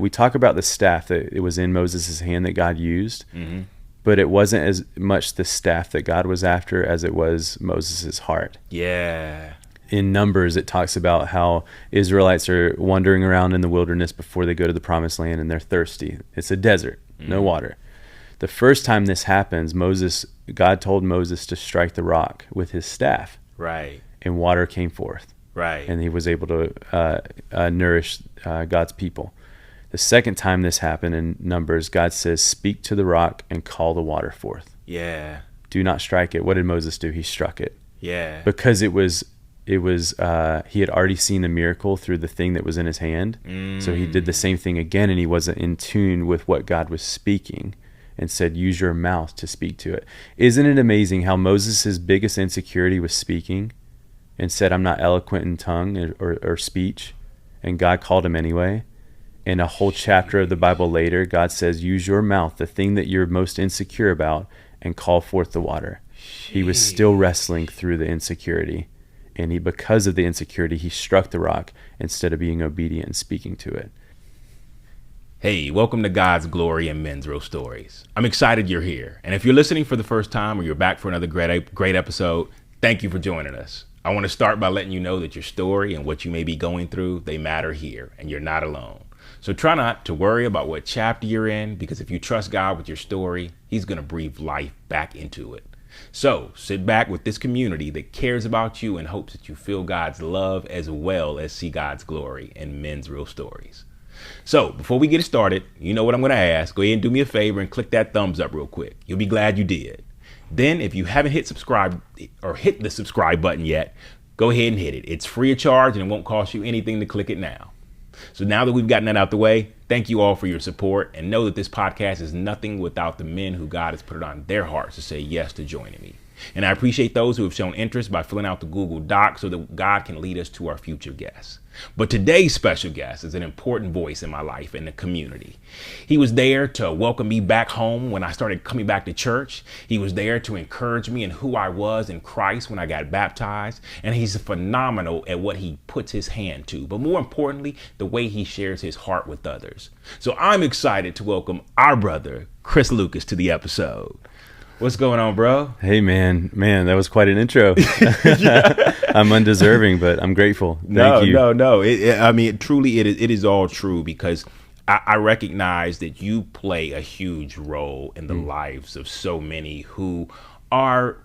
We talk about the staff that it was in Moses' hand that God used, but it wasn't as much the staff that God was after as it was Moses' heart. Yeah. In Numbers, it talks about how Israelites are wandering around in the wilderness before they go to the promised land, and they're thirsty. It's a desert, no water. The first time this happens, God told Moses to strike the rock with his staff. Right. And water came forth. Right. And he was able to nourish God's people. The second time this happened in Numbers, God says, speak to the rock and call the water forth. Yeah. Do not strike it. What did Moses do? He struck it. Yeah. Because he had already seen the miracle through the thing that was in his hand. So he did the same thing again, and he wasn't in tune with what God was speaking, and said, use your mouth to speak to it. Isn't it amazing how Moses' biggest insecurity was speaking, and said, I'm not eloquent in tongue or speech, and God called him anyway? In a whole chapter of the Bible later, God says, use your mouth, the thing that you're most insecure about, and call forth the water. He was still wrestling through the insecurity. And because of the insecurity, he struck the rock instead of being obedient and speaking to it. Hey, welcome to God's Glory and Men's Real Stories. I'm excited you're here. And if you're listening for the first time or you're back for another great episode, thank you for joining us. I want to start by letting you know that your story and what you may be going through, they matter here, and you're not alone. So try not to worry about what chapter you're in, because if you trust God with your story, he's going to breathe life back into it. So sit back with this community that cares about you and hopes that you feel God's love as well as see God's glory in men's real stories. So before we get started, you know what I'm going to ask. Go ahead and do me a favor and click that thumbs up real quick. You'll be glad you did. Then if you haven't hit subscribe or hit the subscribe button yet, go ahead and hit it. It's free of charge and it won't cost you anything to click it now. So now that we've gotten that out the way, thank you all for your support, and know that this podcast is nothing without the men who God has put it on their hearts to say yes to joining me. And I appreciate those who have shown interest by filling out the Google Doc so that God can lead us to our future guests. But today's special guest is an important voice in my life and the community. He was there to welcome me back home when I started coming back to church. He was there to encourage me in who I was in Christ when I got baptized. And he's phenomenal at what he puts his hand to, but more importantly, the way he shares his heart with others. So I'm excited to welcome our brother, Chris Loukos, to the episode. What's going on, bro? Hey, man, that was quite an intro. I'm undeserving, but I'm grateful. Thank you. No. It is all true, because I recognize that you play a huge role in the lives of so many who are,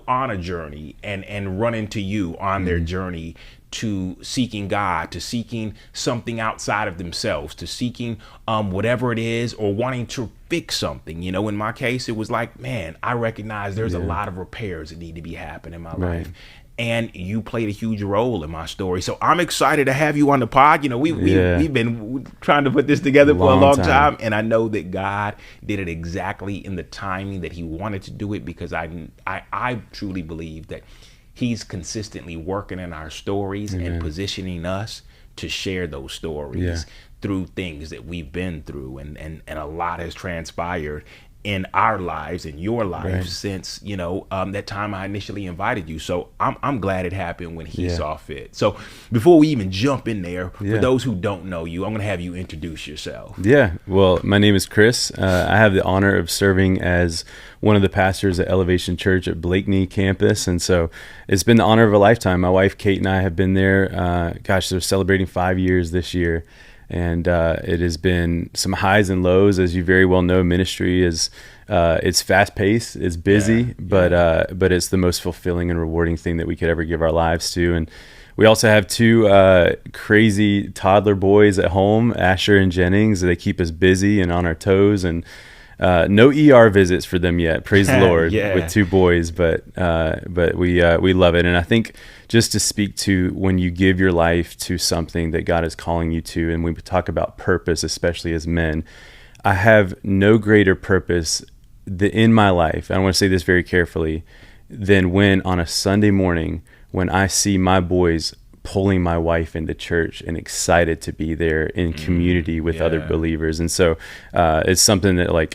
on a journey and run into you on their journey to seeking God, to seeking something outside of themselves, to seeking whatever it is, or wanting to fix something. In my case, it was like, man, I recognize there's a lot of repairs that need to be happening in my life. And you played a huge role in my story. So I'm excited to have you on the pod. We've been trying to put this together for a long time. And I know that God did it exactly in the timing that he wanted to do it, because I truly believe that he's consistently working in our stories and positioning us to share those stories through things that we've been through. And a lot has transpired in our lives, in your life, since, that time I initially invited you. So I'm glad it happened when he saw fit. So before we even jump in there, for those who don't know you, I'm going to have you introduce yourself. Yeah. Well, my name is Chris. I have the honor of serving as one of the pastors at Elevation Church at Blakeney campus. And so it's been the honor of a lifetime. My wife, Kate, and I have been there. They're celebrating 5 years this year. And it has been some highs and lows. As you very well know, ministry is it's fast paced, it's busy, but it's the most fulfilling and rewarding thing that we could ever give our lives to. And we also have two crazy toddler boys at home, Asher and Jennings. They keep us busy and on our toes, and no ER visits for them yet. Praise the Lord, with two boys, but we love it. And I think just to speak to when you give your life to something that God is calling you to, and we talk about purpose, especially as men, I have no greater purpose in my life, and I want to say this very carefully, than when on a Sunday morning, when I see my boys pulling my wife into church and excited to be there in community with other believers. And so it's something that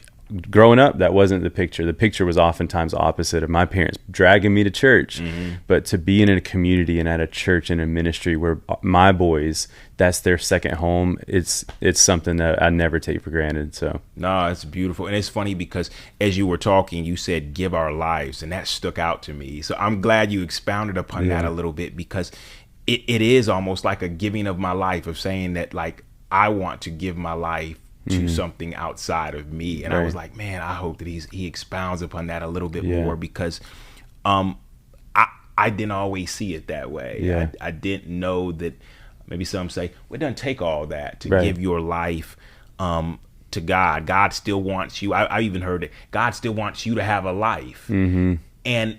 growing up, that wasn't the picture. The picture was oftentimes opposite of my parents dragging me to church. But to be in a community and at a church and a ministry where my boys, that's their second home, it's something that I never take for granted. So no, it's beautiful. And it's funny because as you were talking, you said give our lives, and that stuck out to me. So I'm glad you expounded upon that a little bit, because it is almost like a giving of my life, of saying that, like, I want to give my life to something outside of me. And I was like, man, I hope that he expounds upon that a little bit more, because I didn't always see it that way. I didn't know that. Maybe some say, well, it doesn't take all that to give your life to God. God still wants you. I even heard that God still wants you to have a life. And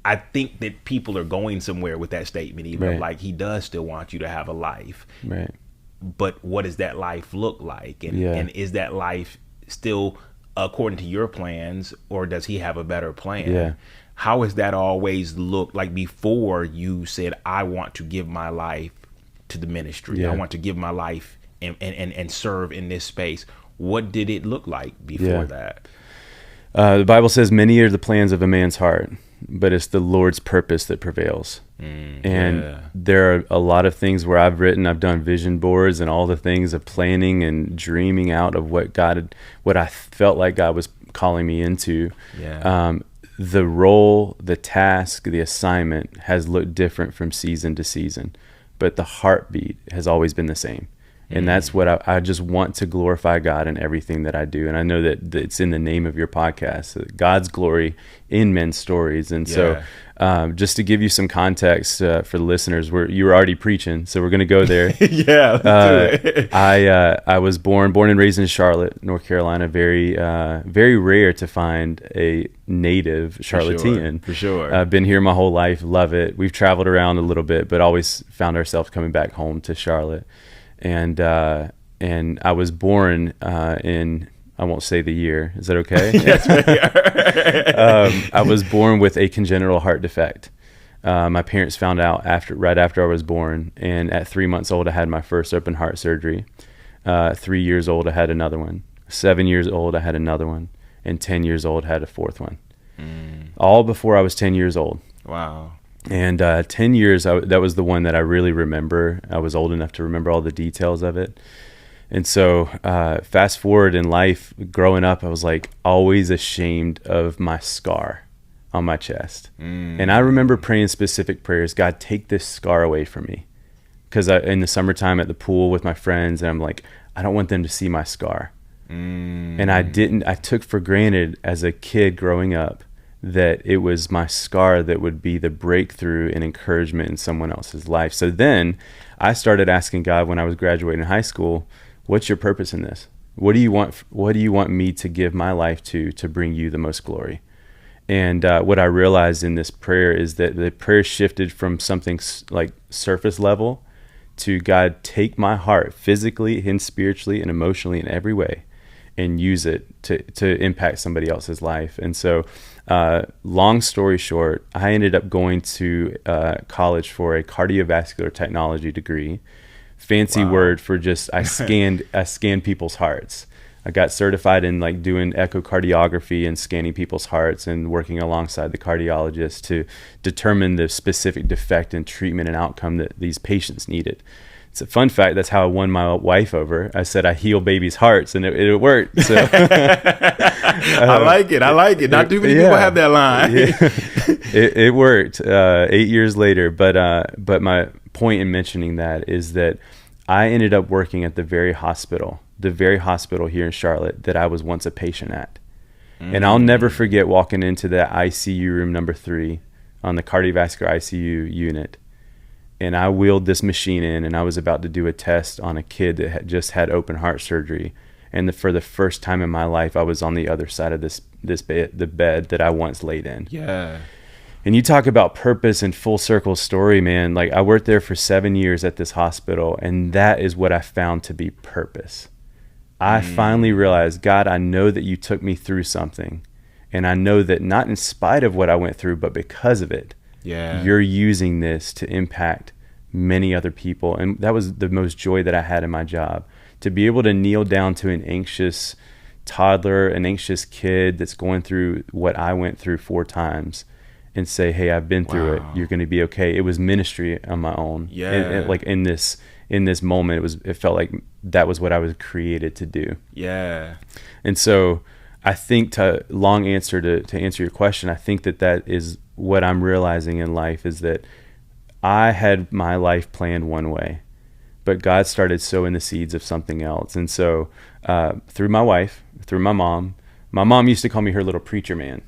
I think that people are going somewhere with that statement, even like, he does still want you to have a life. But what does that life look like? And is that life still according to your plans, or does he have a better plan? How has that always looked like before you said, I want to give my life to the ministry? I want to give my life and serve in this space. What did it look like before that? The Bible says many are the plans of a man's heart, but it's the Lord's purpose that prevails. And there are a lot of things where I've done vision boards and all the things of planning and dreaming out of what I felt like God was calling me into. The role, the task, the assignment has looked different from season to season, but the heartbeat has always been the same. And that's what I just want to glorify God in everything that I do. And I know that it's in the name of your podcast, God's glory in men's stories. And so just to give you some context for the listeners, you were already preaching, so we're going to go there. Let's do it. I was born and raised in Charlotte, North Carolina. Very rare to find a native Charlottean. For sure. I've been here my whole life, love it. We've traveled around a little bit, but always found ourselves coming back home to Charlotte. And I was born in, I won't say the year. Is that okay? Yes, I was born with a congenital heart defect. My parents found out right after I was born, and at 3 months old, I had my first open heart surgery. 3 years old, I had another one. 7 years old, I had another one, and 10 years old, I had a fourth one. All before I was 10 years old. Wow. And 10 years, that was the one that I really remember. I was old enough to remember all the details of it. And so fast forward in life, growing up, I was like always ashamed of my scar on my chest. And I remember praying specific prayers, God, take this scar away from me. Because in the summertime at the pool with my friends, and I'm like, I don't want them to see my scar. And I took for granted as a kid growing up that it was my scar that would be the breakthrough and encouragement in someone else's life. So then I started asking God when I was graduating high school, what's your purpose in this? What do you want me to give my life to bring you the most glory? And what I realized in this prayer is that the prayer shifted from something like surface level to, God, take my heart physically and spiritually and emotionally in every way and use it to impact somebody else's life. And so long story short, I ended up going to college for a cardiovascular technology degree. Fancy word for just I scanned people's hearts. I got certified in like doing echocardiography and scanning people's hearts and working alongside the cardiologist to determine the specific defect and treatment and outcome that these patients needed. It's a fun fact. That's how I won my wife over. I said I heal babies' hearts, and it worked. So I like it. Not too many people have that line. It worked 8 years later. But my point in mentioning that is that I ended up working at the very hospital here in Charlotte that I was once a patient at. And I'll never forget walking into that ICU room number 3 on the cardiovascular ICU unit. And I wheeled this machine in, and I was about to do a test on a kid that had just had open heart surgery. And for the first time in my life, I was on the other side of the bed that I once laid in. Yeah. And you talk about purpose and full circle story, man. Like, I worked there for 7 years at this hospital, and that is what I found to be purpose. I finally realized, God, I know that you took me through something. And I know that not in spite of what I went through, but because of it, you're using this to impact many other people. And that was the most joy that I had in my job, to be able to kneel down to an anxious, toddler, an anxious kid that's going through what I went through 4 times, and say, hey, I've been through it. You're going to be okay. It was ministry on my own. Yeah. And like in this moment, it felt like that was what I was created to do. Yeah. And so I think, to answer your question, I think that is what I'm realizing in life, is that I had my life planned one way, but God started sowing the seeds of something else. And so through my wife, through my mom used to call me her little preacher man.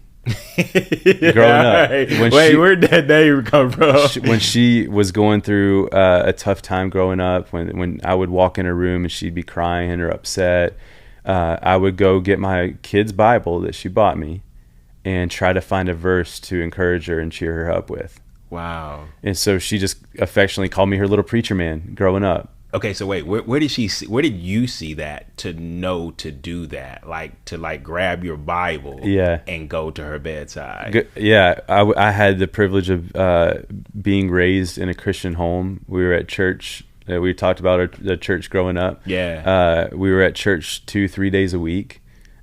Growing up, where'd that name come from? When she was going through a tough time growing up, when I would walk in her room and she'd be crying or upset, I would go get my kid's Bible that she bought me and try to find a verse to encourage her and cheer her up with. Wow. And so she just affectionately called me her little preacher man growing up. Okay, so wait, where did you see that to know to do that? Like to grab your Bible and go to her bedside? Yeah, I had the privilege of being raised in a Christian home. We were at church. We talked about the church growing up. Yeah. We were at church 2-3 days a week.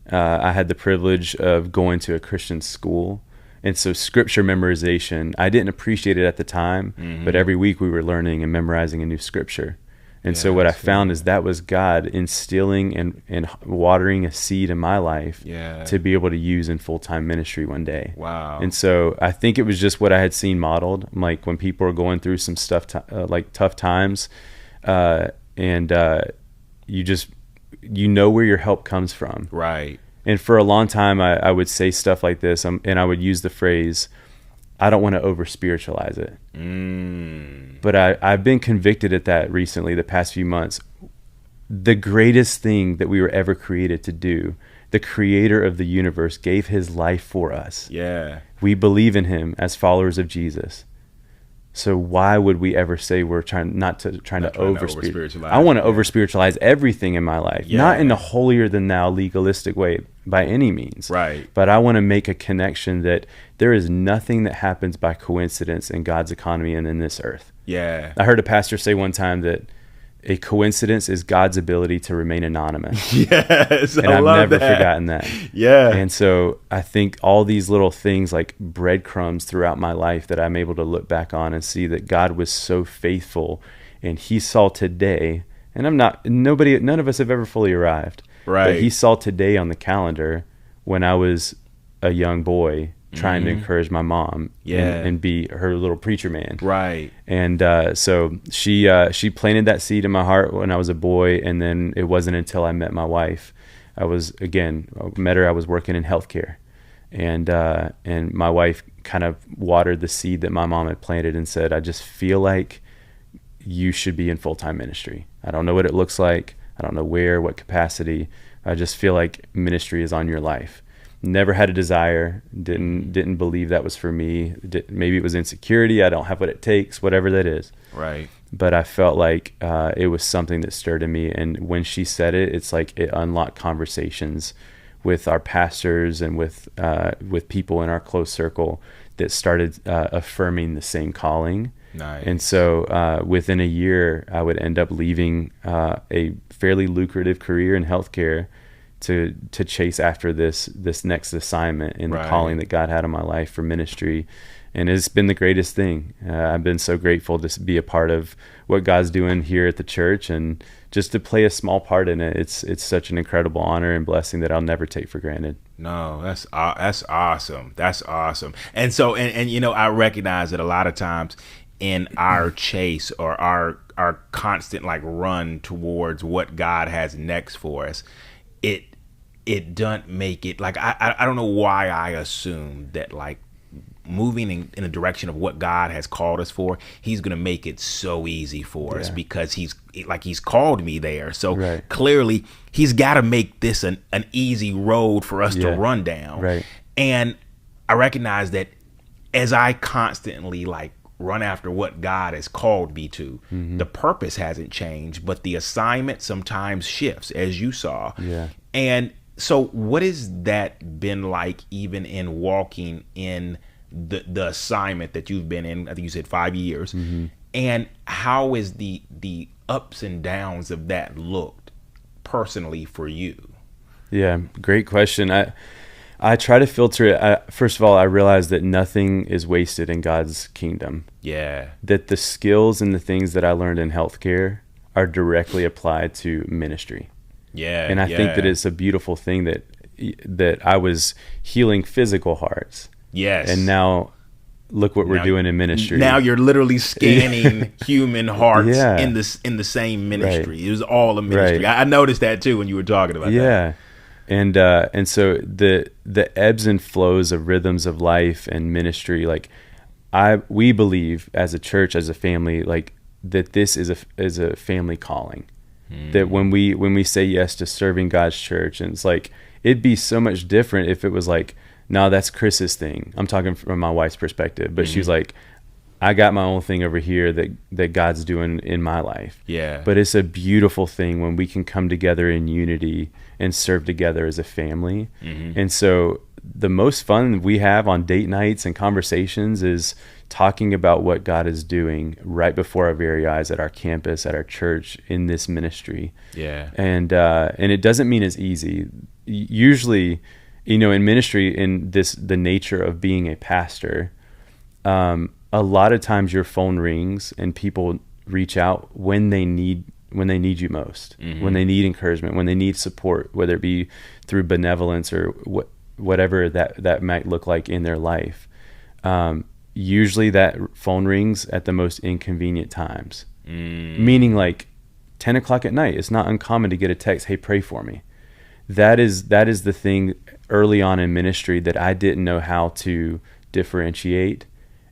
I had the privilege of going to a Christian school. And so scripture memorization, I didn't appreciate it at the time, but every week we were learning and memorizing a new scripture. And so what I found is that was God instilling and watering a seed in my life to be able to use in full-time ministry one day. Wow. And so I think it was just what I had seen modeled. Like when people are going through some stuff, like tough times, and you know where your help comes from. Right. And for a long time, I would say stuff like this, and I would use the phrase, I don't want to over-spiritualize it. But I've been convicted at that recently, the past few months. The greatest thing that we were ever created to do, the creator of the universe gave his life for us. Yeah. We believe in him as followers of Jesus. So why would we ever say we're trying to over-spiritualize? I want to over-spiritualize everything in my life, not in a holier-than-thou legalistic way by any means. Right. But I want to make a connection that there is nothing that happens by coincidence in God's economy and in this earth. Yeah. I heard a pastor say one time that a coincidence is God's ability to remain anonymous. Yes, and I've never forgotten that. Yeah. And so I think all these little things like breadcrumbs throughout my life that I'm able to look back on and see that God was so faithful, and he saw today, and none of us have ever fully arrived. Right. But he saw today on the calendar when I was a young boy trying to encourage my mom and be her little preacher man. Right. And so she planted that seed in my heart when I was a boy, and then it wasn't until I met my wife. I was working in healthcare, and my wife kind of watered the seed that my mom had planted and said, I just feel like you should be in full-time ministry. I don't know what it looks like. I don't know where, what capacity. I just feel like ministry is on your life. Never had a desire, didn't believe that was for me. Maybe it was insecurity. I don't have what it takes, whatever that is. Right. But I felt like it was something that stirred in me. And when she said it, it's like it unlocked conversations with our pastors and with people in our close circle that started affirming the same calling. Nice. And so within a year, I would end up leaving a fairly lucrative career in healthcare to chase after this next assignment in the calling that God had in my life for ministry. And it's been the greatest thing. I've been so grateful to be a part of what God's doing here at the church, and just to play a small part in it. It's such an incredible honor and blessing that I'll never take for granted. No, that's awesome. That's awesome. And so, and I recognize that a lot of times in our chase or our constant run towards what God has next for us, it doesn't make it I don't know why I assume that moving in the direction of what God has called us for, he's going to make it so easy for us because he's called me there. So clearly he's got to make this an easy road for us to run down. Right. And I recognize that as I constantly run after what God has called me to, the purpose hasn't changed, but the assignment sometimes shifts, as you saw. Yeah. And so what has that been like, even in walking in the assignment that you've been in? I think you said 5 years. And how is the ups and downs of that looked personally for you? Yeah, great question. I try to filter it. First of all, I realize that nothing is wasted in God's kingdom. Yeah. That the skills and the things that I learned in healthcare are directly applied to ministry. Yeah. And I think that it's a beautiful thing that I was healing physical hearts. Yes. And now look what we're doing in ministry. Now you're literally scanning human hearts Yeah. in the same ministry. Right. It was all a ministry. Right. I noticed that too when you were talking about that. Yeah. And so the ebbs and flows of rhythms of life and ministry, like we believe as a church, as a family, like that this is a family calling. That when we say yes to serving God's church, and it's like, it'd be so much different if it was like, no, that's Chris's thing. I'm talking from my wife's perspective, but she's like, I got my own thing over here that God's doing in my life. Yeah. But it's a beautiful thing when we can come together in unity and serve together as a family. And so the most fun we have on date nights and conversations is talking about what God is doing right before our very eyes at our campus, at our church, in this ministry. Yeah. And it doesn't mean it's easy. Usually, in ministry, in the nature of being a pastor, a lot of times your phone rings and people reach out when they need you most, when they need encouragement, when they need support, whether it be through benevolence or whatever that might look like in their life. Usually that phone rings at the most inconvenient times, meaning like 10 o'clock at night. It's not uncommon to get a text, hey, pray for me. That is the thing early on in ministry that I didn't know how to differentiate.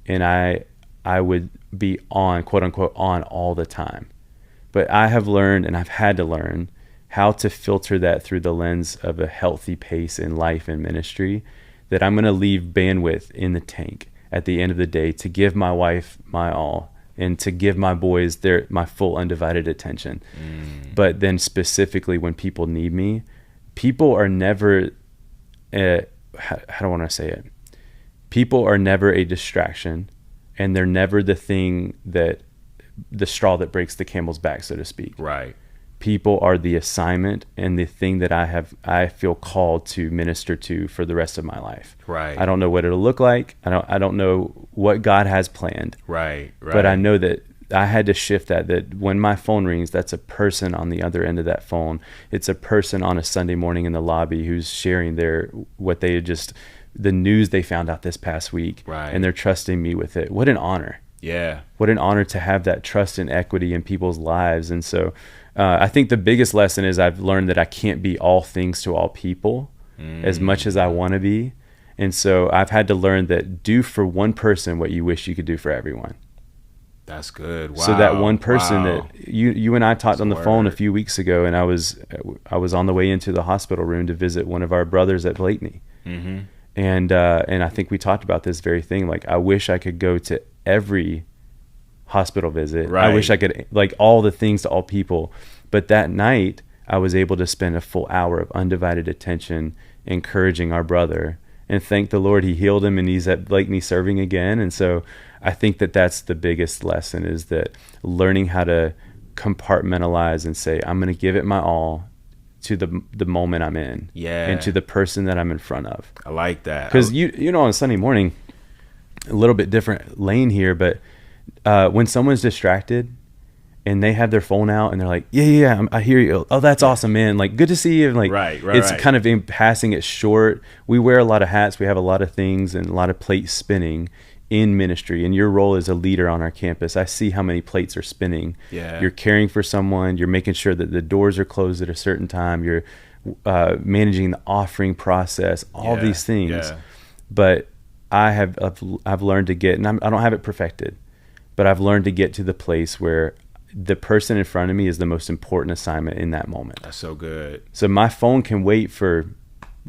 And I would be on, quote unquote, on all the time. But I have learned, and I've had to learn, how to filter that through the lens of a healthy pace in life and ministry, that I'm going to leave bandwidth in the tank at the end of the day to give my wife my all and to give my boys my full undivided attention. But then specifically when people need me, people are never, how do I want to say it? People are never a distraction, and they're never the straw that breaks the camel's back, so to speak. Right. People are the assignment and the thing that I feel called to minister to for the rest of my life. Right. I don't know what it'll look like. I don't know what God has planned. Right. But I know that I had to shift that when my phone rings, that's a person on the other end of that phone. It's a person on a Sunday morning in the lobby who's sharing the news they found out this past week. Right. And they're trusting me with it. What an honor. Yeah. What an honor to have that trust and equity in people's lives. And so I think the biggest lesson is I've learned that I can't be all things to all people as much as I want to be. And so I've had to learn that do for one person what you wish you could do for everyone. That's good. Wow. So that one person that you and I talked on the phone a word. few weeks ago, and I was on the way into the hospital room to visit one of our brothers at Blakeney. And I think we talked about this very thing. Like, I wish I could go to every hospital visit. Right. I wish I could, like, all the things to all people. But that night, I was able to spend a full hour of undivided attention encouraging our brother. And thank the Lord, he healed him and he's at Blakeney serving again. And so I think that that's the biggest lesson, is that learning how to compartmentalize and say, I'm going to give it my all to the moment I'm in. Yeah. And to the person that I'm in front of. I like that. Because on a Sunday morning, a little bit different lane here, but when someone's distracted and they have their phone out and they're like, yeah, I hear you. Oh, that's awesome, man. Like, good to see you. Like, right. It's kind of in passing it short. We wear a lot of hats. We have a lot of things and a lot of plates spinning in ministry. And your role as a leader on our campus, I see how many plates are spinning. Yeah. You're caring for someone. You're making sure that the doors are closed at a certain time. You're managing the offering process, all these things. Yeah. But I've learned to get, and I don't have it perfected, but I've learned to get to the place where the person in front of me is the most important assignment in that moment. That's so good. So my phone can wait for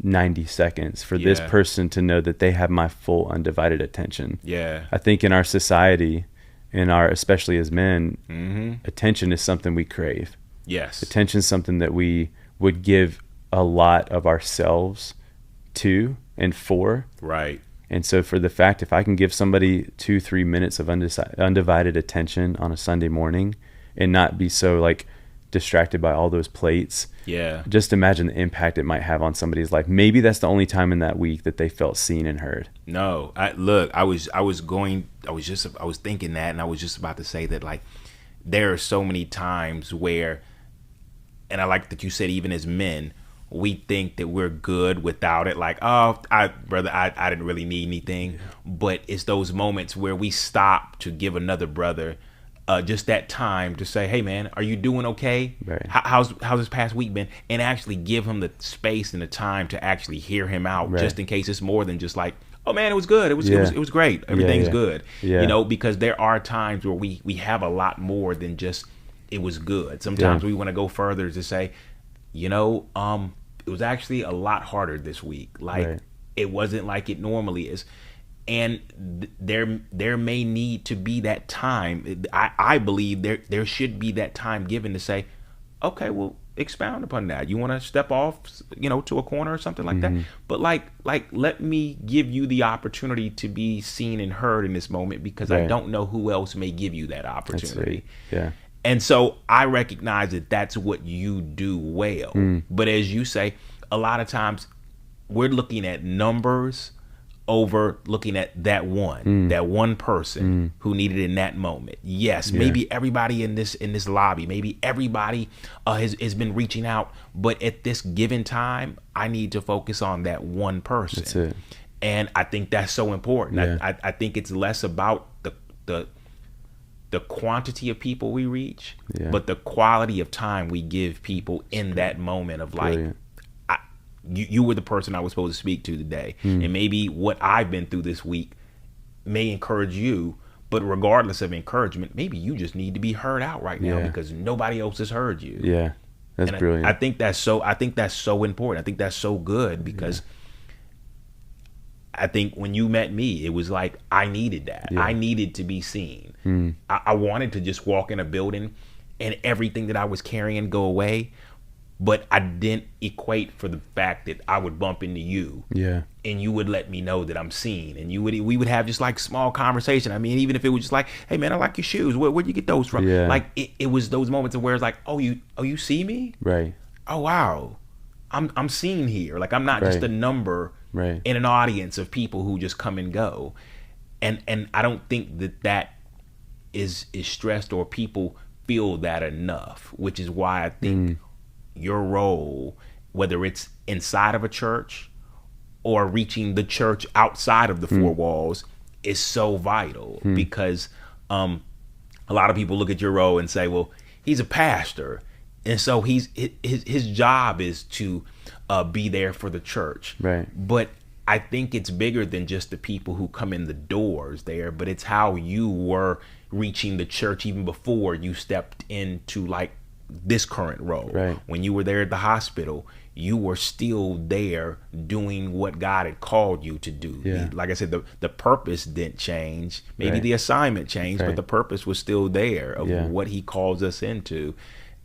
90 seconds for this person to know that they have my full undivided attention. Yeah. I think in our society, especially as men, attention is something we crave. Yes. Attention is something that we would give a lot of ourselves to and for. Right. And so for the fact, if I can give somebody 2-3 minutes of undivided attention on a Sunday morning and not be so like distracted by all those plates. Yeah. Just imagine the impact it might have on somebody's life. Maybe that's the only time in that week that they felt seen and heard. No, I was thinking that, and I was just about to say that, like, there are so many times where, and I like that you said, even as men, we think that we're good without it. Like, oh, I didn't really need anything. But it's those moments where we stop to give another brother just that time to say, hey man, are you doing okay? Right. How's this past week been? And actually give him the space and the time to actually hear him out, Right. just in case it's more than just like, oh man, it was good. It was great. Everything's good. Yeah. You know, because there are times where we have a lot more than just it was good. Sometimes we want to go further to say, you know, it was actually a lot harder this week. Like, Right. it wasn't like it normally is. And there may need to be that time. I believe there should be that time given to say, okay, well, expound upon that. You want to step off, you know, to a corner or something like that. But like let me give you the opportunity to be seen and heard in this moment, because I Right. don't know who else may give you that opportunity. That's right. Yeah. And so I recognize that that's what you do well. But as you say, a lot of times we're looking at numbers over looking at that one person who needed it in that moment. Yes, maybe everybody in this lobby, maybe everybody has been reaching out, but at this given time, I need to focus on that one person. That's it. And I think that's so important. Yeah. I think it's less about the quantity of people we reach, but the quality of time we give people in that moment of like, Brilliant. you were the person I was supposed to speak to today. And maybe what I've been through this week may encourage you, but regardless of encouragement, maybe you just need to be heard out right now because nobody else has heard you. Yeah. That's brilliant. I think that's so important. I think that's so good because I think when you met me, it was like I needed that. I needed to be seen. I wanted to just walk in a building and everything that I was carrying go away, but I didn't equate for the fact that I would bump into you. Yeah. And you would let me know that I'm seen, and we would have just like small conversation. I mean, even if it was just like, hey man, I like your shoes. Where'd you get those from? Yeah. Like it was those moments of where it's like, oh you see me? Right. Oh wow, I'm seen here. Like I'm not just Right. a number Right. in an audience of people who just come and go. And I don't think that is stressed, or people feel that enough, which is why I think your role, whether it's inside of a church or reaching the church outside of the four walls, is so vital. Because a lot of people look at your role and say, well, he's a pastor, and so his job is to be there for the church. Right. But I think it's bigger than just the people who come in the doors there, but it's how you were reaching the church even before you stepped into like this current role. Right. When you were there at the hospital, you were still there doing what God had called you to do. Yeah. Like I said, the purpose didn't change. Maybe Right. the assignment changed, Right. but the purpose was still there of what he calls us into.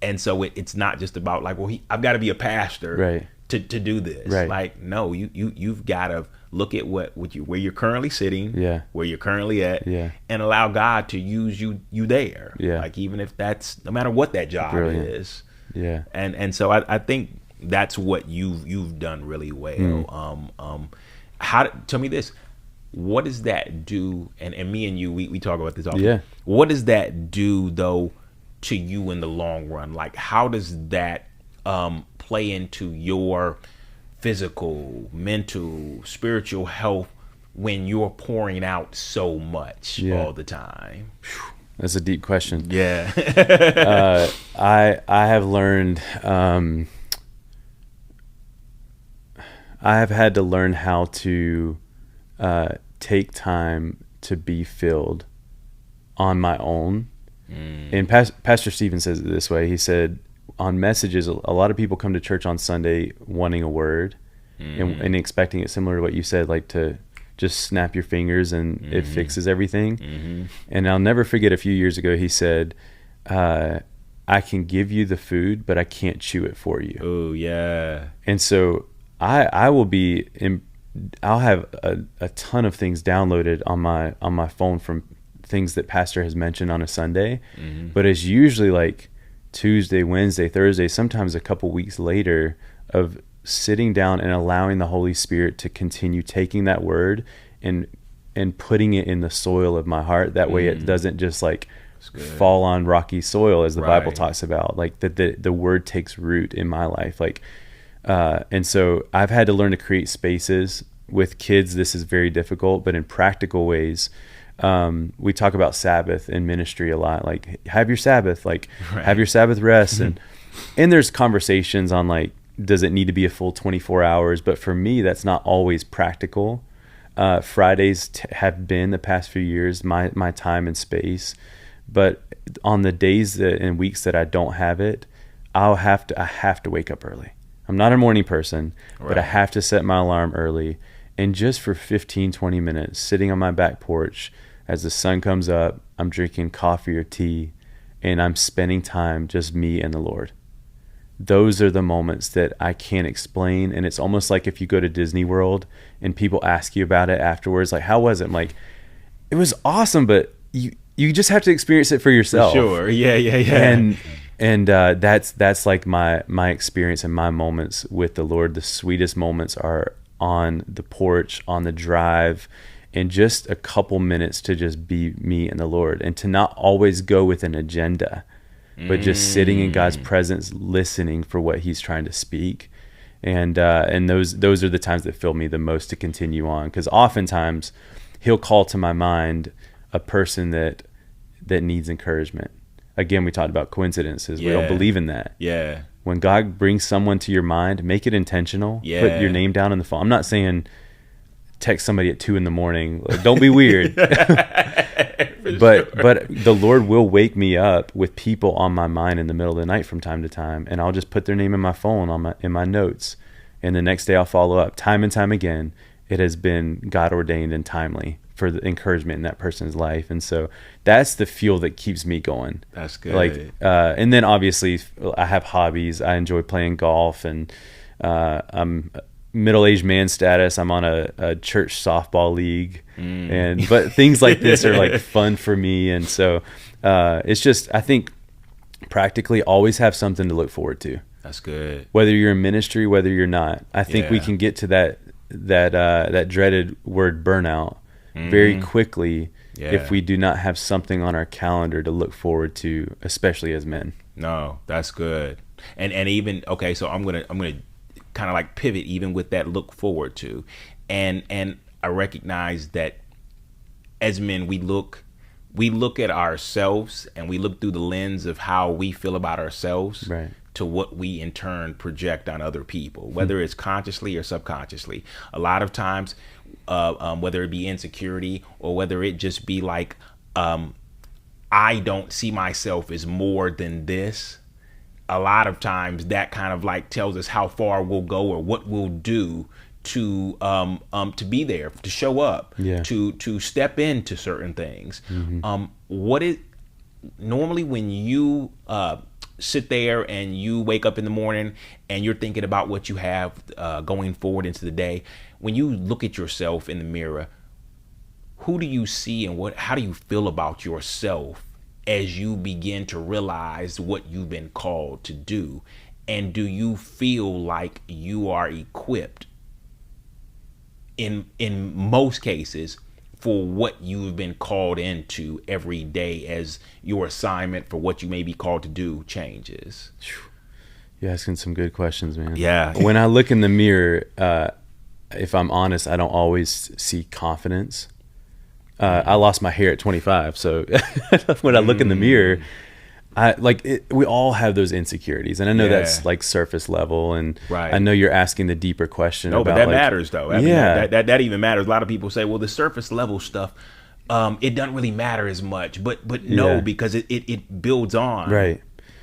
And so it's not just about like, well, I've got to be a pastor Right. to do this. Right. Like, no, you've got to look at where you're currently sitting, where you're currently at, and allow God to use you there. Yeah. Like, even if that's, no matter what that job Brilliant. is. Yeah. And so I think that's what you've done really well. Tell me this, what does that do? And me and you, we talk about this often. Yeah. What does that do though to you in the long run? Like, how does that play into your physical, mental, spiritual health when you're pouring out so much all the time? That's a deep question. Yeah. I have learned, I have had to learn how to take time to be filled on my own. And Pastor Stephen says it this way. He said, on messages, a lot of people come to church on Sunday wanting a word and expecting it, similar to what you said, like to just snap your fingers and it fixes everything. And I'll never forget, a few years ago, he said, I can give you the food, but I can't chew it for you. Oh yeah. And so I will be I'll have a ton of things downloaded on my phone from things that Pastor has mentioned on a Sunday, but it's usually like Tuesday, Wednesday, Thursday, sometimes a couple weeks later, of sitting down and allowing the Holy Spirit to continue taking that word and putting it in the soil of my heart. That way it doesn't just like fall on rocky soil, as the Bible talks about, like that the word takes root in my life. Like, and so I've had to learn to create spaces with kids. This is very difficult, but in practical ways, we talk about Sabbath in ministry a lot, like have your Sabbath, like have your Sabbath rest. And there's conversations on like, does it need to be a full 24 hours? But for me, that's not always practical. Fridays have been the past few years my time and space. But on the days and weeks that I don't have it, I have to wake up early. I'm not a morning person, but I have to set my alarm early. And just for 15, 20 minutes, sitting on my back porch as the sun comes up, I'm drinking coffee or tea, and I'm spending time just me and the Lord. Those are the moments that I can't explain. And it's almost like if you go to Disney World and people ask you about it afterwards, like, how was it? I'm like, it was awesome, but you just have to experience it for yourself. For sure. Yeah. And that's like my experience and my moments with the Lord. The sweetest moments are on the porch, on the drive, and just a couple minutes to just be me and the Lord, and to not always go with an agenda, but just sitting in God's presence, listening for what He's trying to speak. And those are the times that fill me the most to continue on, because oftentimes He'll call to my mind a person that needs encouragement. Again, we talked about coincidences. We don't believe in that. Yeah. When God brings someone to your mind, make it intentional. Yeah. Put your name down in the phone. I'm not saying text somebody at 2 a.m. Like, don't be weird. But the Lord will wake me up with people on my mind in the middle of the night from time to time, and I'll just put their name in my phone in my notes, and the next day I'll follow up. Time and time again, it has been God ordained and timely for the encouragement in that person's life. And so that's the fuel that keeps me going. That's good. Like, and then obviously I have hobbies. I enjoy playing golf, and I'm middle-aged man status. I'm on a church softball league, but things like this are like fun for me. And so it's just, I think practically always have something to look forward to. That's good. Whether you're in ministry, whether you're not, I think we can get to that dreaded word burnout very quickly if we do not have something on our calendar to look forward to, especially as men. No, that's good. And even, okay, so I'm gonna kind of like pivot even with that look forward to, and I recognize that as men we look at ourselves, and we look through the lens of how we feel about ourselves, right, to what we in turn project on other people, whether it's consciously or subconsciously. A lot of times, whether it be insecurity or whether it just be like, I don't see myself as more than this. A lot of times that kind of like tells us how far we'll go or what we'll do to be there, to show up, to step into certain things. What is normally when you sit there and you wake up in the morning and you're thinking about what you have going forward into the day, when you look at yourself in the mirror, who do you see, and how do you feel about yourself as you begin to realize what you've been called to do? And do you feel like you are equipped in most cases for what you've been called into every day as your assignment for what you may be called to do changes? You're asking some good questions, man. Yeah. When I look in the mirror, if I'm honest, I don't always see confidence. I lost my hair at 25, so when I look in the mirror, we all have those insecurities, and I know that's like surface level, and I know you're asking the deeper question. No, about, but that like, matters though. I mean, that even matters. A lot of people say, well, the surface level stuff, it doesn't really matter as much, but no, because it builds on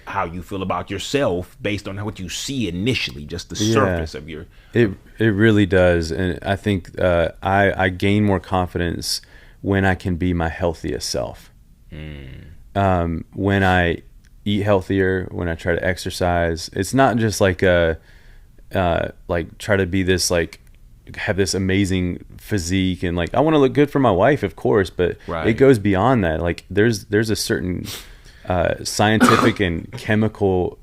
how you feel about yourself based on what you see initially, just the surface of your. It really does, and I think I gain more confidence when I can be my healthiest self. When I eat healthier, when I try to exercise, it's not just like try to be this, like, have this amazing physique, and like I want to look good for my wife, of course, but it goes beyond that. Like there's a certain scientific and chemical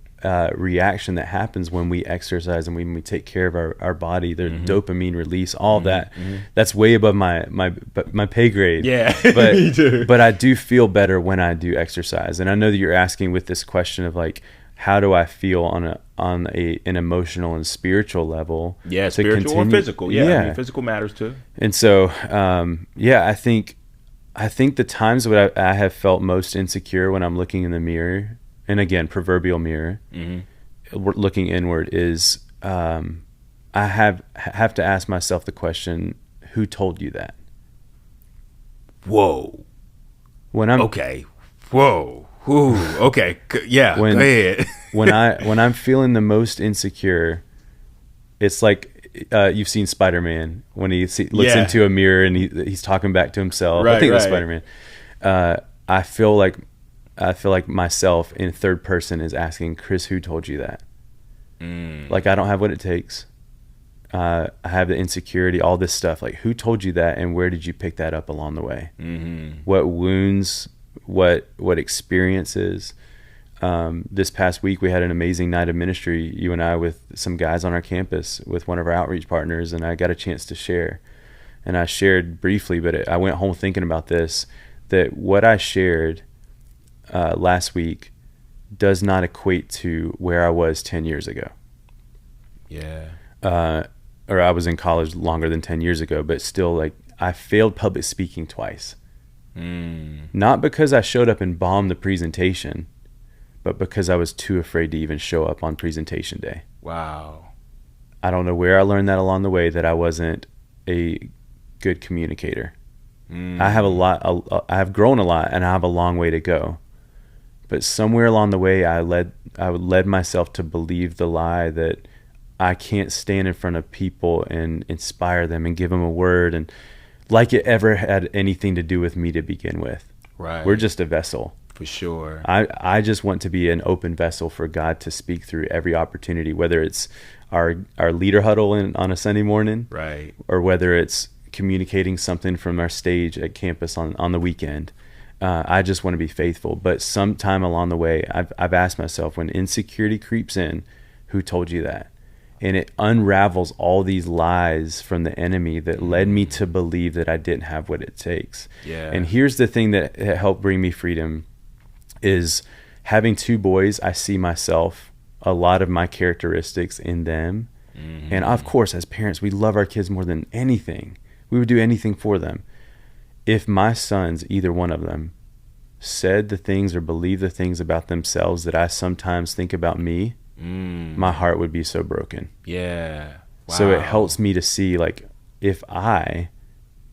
reaction that happens when we exercise and when we take care of our body. There's dopamine release, all that. That's way above my pay grade. Yeah, but me too. But I do feel better when I do exercise. And I know that you're asking with this question of like, how do I feel on an emotional and spiritual level? Yeah, spiritual or physical. Yeah, I mean, physical matters too. And so, I think the times when I have felt most insecure when I'm looking in the mirror, and again, proverbial mirror, looking inward, is I have to ask myself the question, who told you that? Whoa. Okay. Whoa. Ooh, okay. Yeah, go ahead. when I'm feeling the most insecure, it's like you've seen Spider-Man when he looks into a mirror and he's talking back to himself. Right, I think that's Spider-Man. I feel like myself in third person is asking, Chris, who told you that? Like, I don't have what it takes. I have the insecurity, all this stuff. Like, who told you that, and where did you pick that up along the way? What wounds, what experiences? This past week, we had an amazing night of ministry, you and I, with some guys on our campus with one of our outreach partners, and I got a chance to share. And I shared briefly, but I went home thinking about this, that what I shared last week does not equate to where I was 10 years ago. Yeah. Or I was in college longer than 10 years ago, but still, like, I failed public speaking twice. Not because I showed up and bombed the presentation, but because I was too afraid to even show up on presentation day. Wow. I don't know where I learned that along the way, that I wasn't a good communicator. I have grown a lot, and I have a long way to go. But somewhere along the way, I led myself to believe the lie that I can't stand in front of people and inspire them and give them a word, and like it ever had anything to do with me to begin with. Right. We're just a vessel. For sure. I just want to be an open vessel for God to speak through every opportunity, whether it's our leader huddle on a Sunday morning, right, or whether it's communicating something from our stage at campus on the weekend. I just want to be faithful. But sometime along the way, I've asked myself, when insecurity creeps in, who told you that? And it unravels all these lies from the enemy that led me to believe that I didn't have what it takes. Yeah. And here's the thing that helped bring me freedom is having two boys. I see myself, a lot of my characteristics in them. And of course, as parents, we love our kids more than anything. We would do anything for them. If my sons, either one of them, said the things or believed the things about themselves that I sometimes think about me, my heart would be so broken. Yeah. Wow. So it helps me to see, like, if I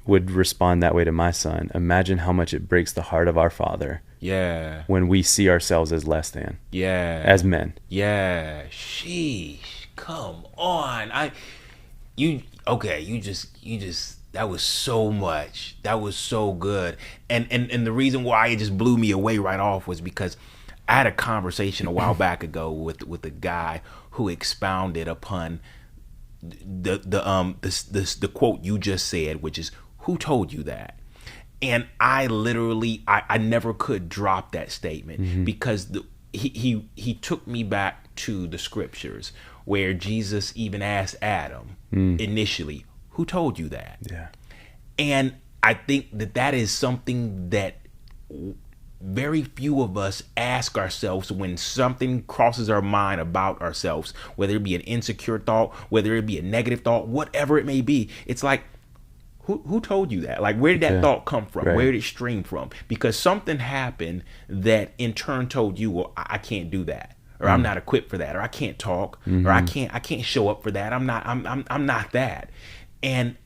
would respond that way to my son, imagine how much it breaks the heart of our Father. Yeah. When we see ourselves as less than. Yeah. As men. Yeah. Sheesh. Come on. You just that was so much. That was so good. And the reason why it just blew me away right off was because I had a conversation a while back ago with a guy who expounded upon the quote you just said, which is, who told you that? And I literally I never could drop that statement because he took me back to the scriptures where Jesus even asked Adam initially, who told you that? Yeah. And I think that is something that very few of us ask ourselves when something crosses our mind about ourselves, whether it be an insecure thought, whether it be a negative thought, whatever it may be. It's like, who told you that? Like, where did that thought come from? Right. Where did it stream from? Because something happened that in turn told you, well, I can't do that, or I'm not equipped for that, or I can't talk, or I can't show up for that. I'm not that. And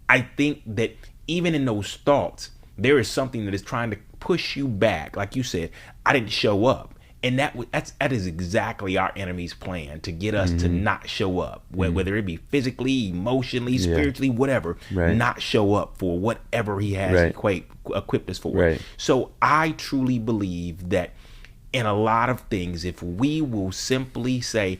I think that even in those thoughts, there is something that is trying to push you back. Like you said, I didn't show up. And that is exactly our enemy's plan, to get us to not show up, whether it be physically, emotionally, spiritually, whatever, not show up for whatever he has equipped us for. Right. So I truly believe that in a lot of things, if we will simply say,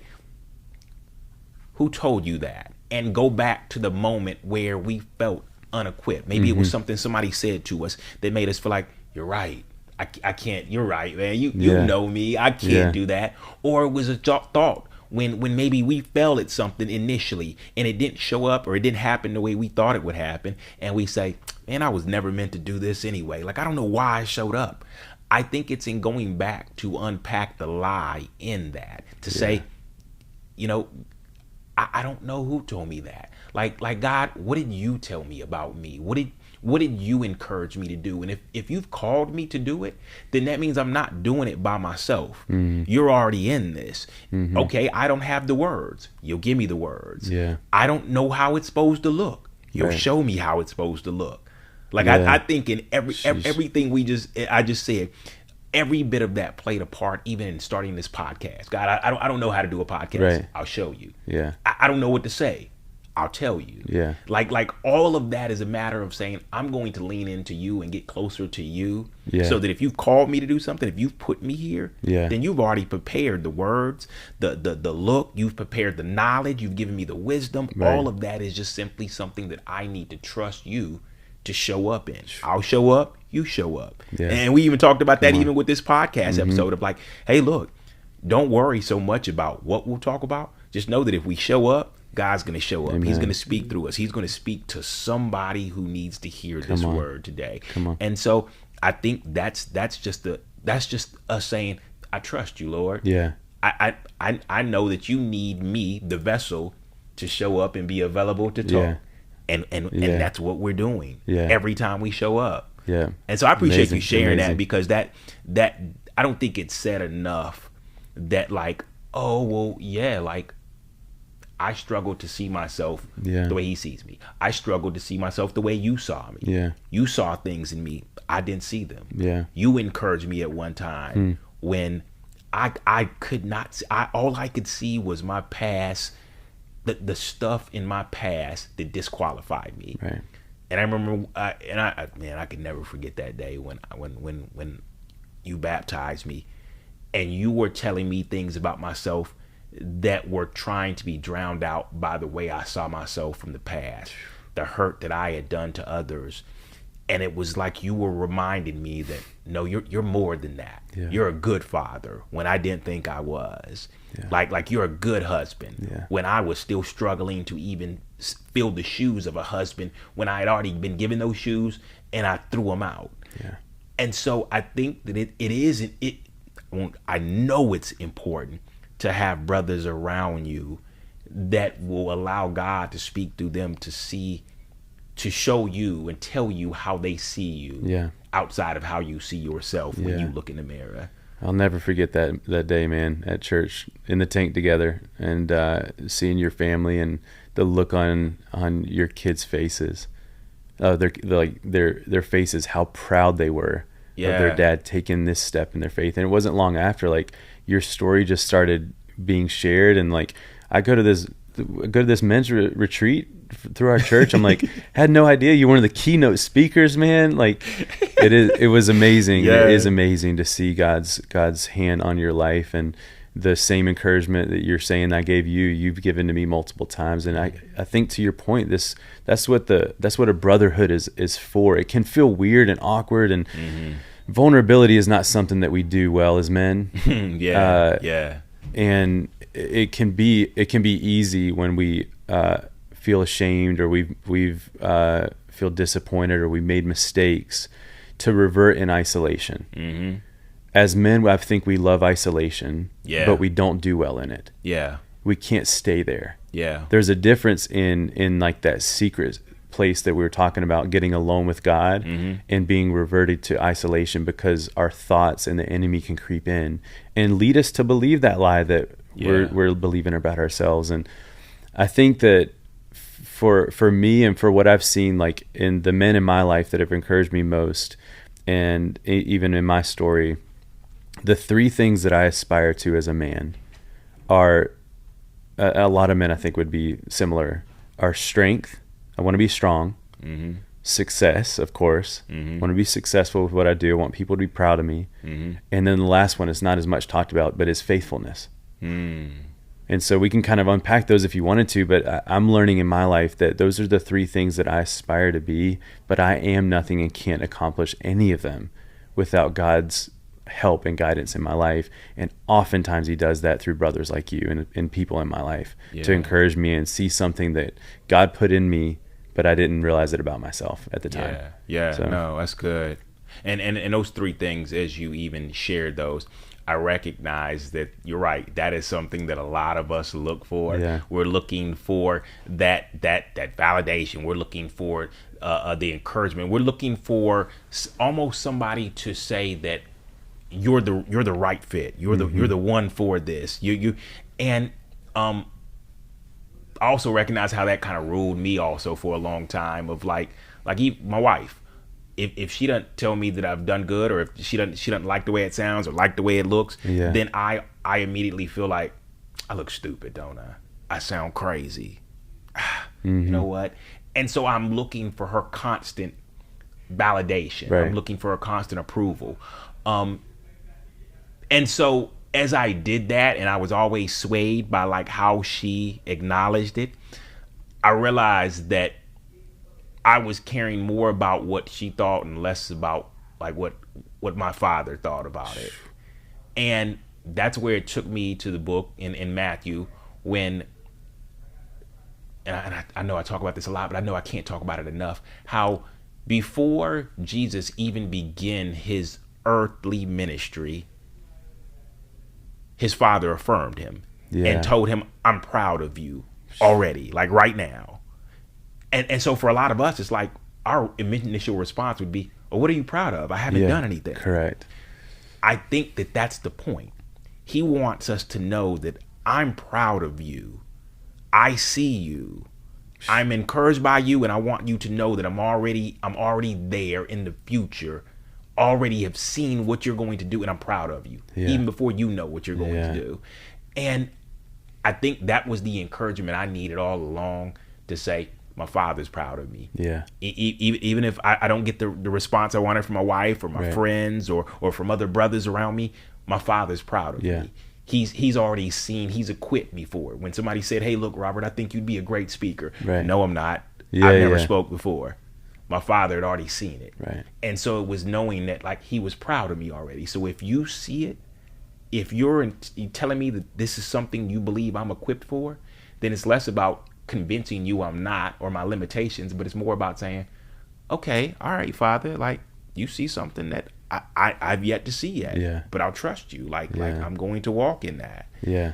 who told you that? And go back to the moment where we felt unequipped. Maybe it was something somebody said to us that made us feel like, you're right. I can't. You're right, man. You Yeah. know me. I can't Yeah. do that. Or it was a thought when maybe we fell at something initially and it didn't show up or it didn't happen the way we thought it would happen, and we say, man, I was never meant to do this anyway. Like, I don't know why I showed up. I think it's in going back to unpack the lie in that, to say, you know, I don't know who told me that. Like God, what did you tell me about me? What did you encourage me to do? And if you've called me to do it, then that means I'm not doing it by myself. You're already in this. Okay, I don't have the words. You'll give me the words. Yeah. I don't know how it's supposed to look. You'll Right. show me how it's supposed to look. Like, Yeah. I think in everything I just said, every bit of that played a part, even in starting this podcast. God, I don't know how to do a podcast. Right. I'll show you. Yeah. I don't know what to say. I'll tell you. Yeah. Like all of that is a matter of saying, I'm going to lean into you and get closer to you. Yeah. So that if you've called me to do something, if you've put me here, Yeah. then you've already prepared the words, the look, you've prepared the knowledge, you've given me the wisdom. Right. All of that is just simply something that I need to trust you to show up in. I'll show up, you show up. Yeah. And we even talked about that even with this podcast episode of like, hey, look, don't worry so much about what we'll talk about. Just know that if we show up, God's going to show up. Amen. He's going to speak through us. He's going to speak to somebody who needs to hear this on. word today. Come on. And so I think that's just us saying, I trust you, Lord. Yeah. I know that you need me, the vessel, to show up and be available to talk. Yeah. And Yeah. that's what we're doing Yeah. every time we show up. Yeah. And so I appreciate Amazing. you sharing Amazing. that, because that I don't think it's said enough that, like, oh, well, yeah, like, I struggle to see myself Yeah. the way he sees me. I struggle to see myself the way you saw me. Yeah. You saw things in me. I didn't see them. Yeah. You encouraged me at one time when I could not see, all I could see was my past, the stuff in my past that disqualified me. Right. And I remember, I could never forget that day when you baptized me, and you were telling me things about myself that were trying to be drowned out by the way I saw myself from the past, the hurt that I had done to others. And it was like you were reminding me that, no, you're more than that. Yeah. You're a good father when I didn't think I was. Yeah. Like you're a good husband Yeah. when I was still struggling to even fill the shoes of a husband, when I had already been given those shoes and I threw them out. Yeah. And so I think that I know it's important to have brothers around you that will allow God to speak through them, to show you and tell you how they see you. Yeah. Outside of how you see yourself when Yeah. you look in the mirror. I'll never forget that day, man, at church in the tank together, and seeing your family and the look on your kids' faces, their faces, how proud they were of their dad taking this step in their faith. And it wasn't long after, like, your story just started being shared, and like I go to this men's retreat through our church. I'm like, had no idea you were one of the keynote speakers, man. Like, it was amazing. Yeah. It is amazing to see God's hand on your life, and the same encouragement that you're saying I gave you, you've given to me multiple times. And I think, to your point, that's what a brotherhood is for. It can feel weird and awkward, and vulnerability is not something that we do well as men. Yeah. And it can be easy when we feel ashamed, or we feel disappointed, or we made mistakes, to revert in isolation. Mm-hmm. As men, I think we love isolation, but we don't do well in it. Yeah. We can't stay there. Yeah. There's a difference in like that secret place that we were talking about, getting alone with God, and being reverted to isolation, because our thoughts and the enemy can creep in and lead us to believe that lie that we're believing about ourselves. And I think that for me, and for what I've seen, like in the men in my life that have encouraged me most, and even in my story, the three things that I aspire to as a man are, a lot of men I think would be similar, are strength. I want to be strong. Success, of course. I want to be successful with what I do. I want people to be proud of me. And then the last one is not as much talked about, but is faithfulness. And so we can kind of unpack those if you wanted to, but I'm learning in my life that those are the three things that I aspire to be, but I am nothing and can't accomplish any of them without God's help and guidance in my life. And oftentimes he does that through brothers like you and people in my life to encourage me and see something that God put in me, but I didn't realize it about myself at the time. No, that's good. And those three things, as you even shared those, I recognize that you're right. That is something that a lot of us look for. Yeah. We're looking for that validation. We're looking for the encouragement. We're looking for almost somebody to say that you're the right fit. You're the one for this. And I also recognize how that kind of ruled me also for a long time of like my wife. If she doesn't tell me that I've done good, or if she doesn't like the way it sounds or like the way it looks, then I immediately feel like I look stupid, don't I? I sound crazy. You know what? And so I'm looking for her constant validation. Right. I'm looking for her constant approval. And so as I did that, and I was always swayed by like how she acknowledged it, I realized that I was caring more about what she thought and less about like what my father thought about it. And that's where it took me to the book in Matthew when, and I know I talk about this a lot, but I know I can't talk about it enough, how before Jesus even began his earthly ministry, his father affirmed him and told him, I'm proud of you already, like right now. And so for a lot of us, it's like our initial response would be, oh, what are you proud of? I haven't done anything. Correct. I think that that's the point. He wants us to know that I'm proud of you. I see you. I'm encouraged by you, and I want you to know that I'm already there in the future, already have seen what you're going to do, and I'm proud of you, even before you know what you're going to do. And I think that was the encouragement I needed all along, to say, my father's proud of me. Yeah. Even if I don't get the response I wanted from my wife or my friends or from other brothers around me, my father's proud of me. He's already seen, he's equipped me for it. When somebody said, hey, look, Robert, I think you'd be a great speaker. Right. No, I'm not. I've never spoke before. My father had already seen it. Right. And so it was knowing that like he was proud of me already. So if you see it, if you're telling me that this is something you believe I'm equipped for, then it's less about convincing you I'm not, or my limitations, but it's more about saying, okay, all right, Father, like you see something that I've yet to see yet, but I'll trust you. Like I'm going to walk in that. Yeah.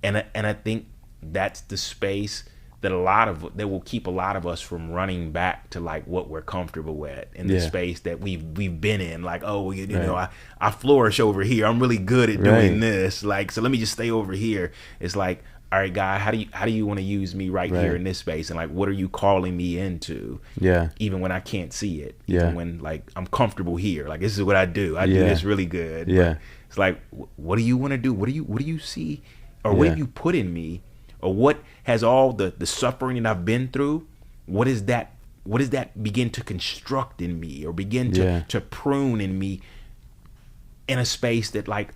And I think that's the space that will keep a lot of us from running back to like what we're comfortable with in the space that we've been in. Like, oh, you know, I flourish over here. I'm really good at doing this. Like, so let me just stay over here. It's like, all right, God, how do you want to use me right here in this space? And like, what are you calling me into? Yeah. Even when I can't see it. Yeah. Even when like I'm comfortable here. Like, this is what I do. I do this really good. Yeah. But it's like, what do you want to do? What do you see? Or what have you put in me? Or what has all the suffering that I've been through? What does that begin to construct in me, or begin to prune in me in a space that like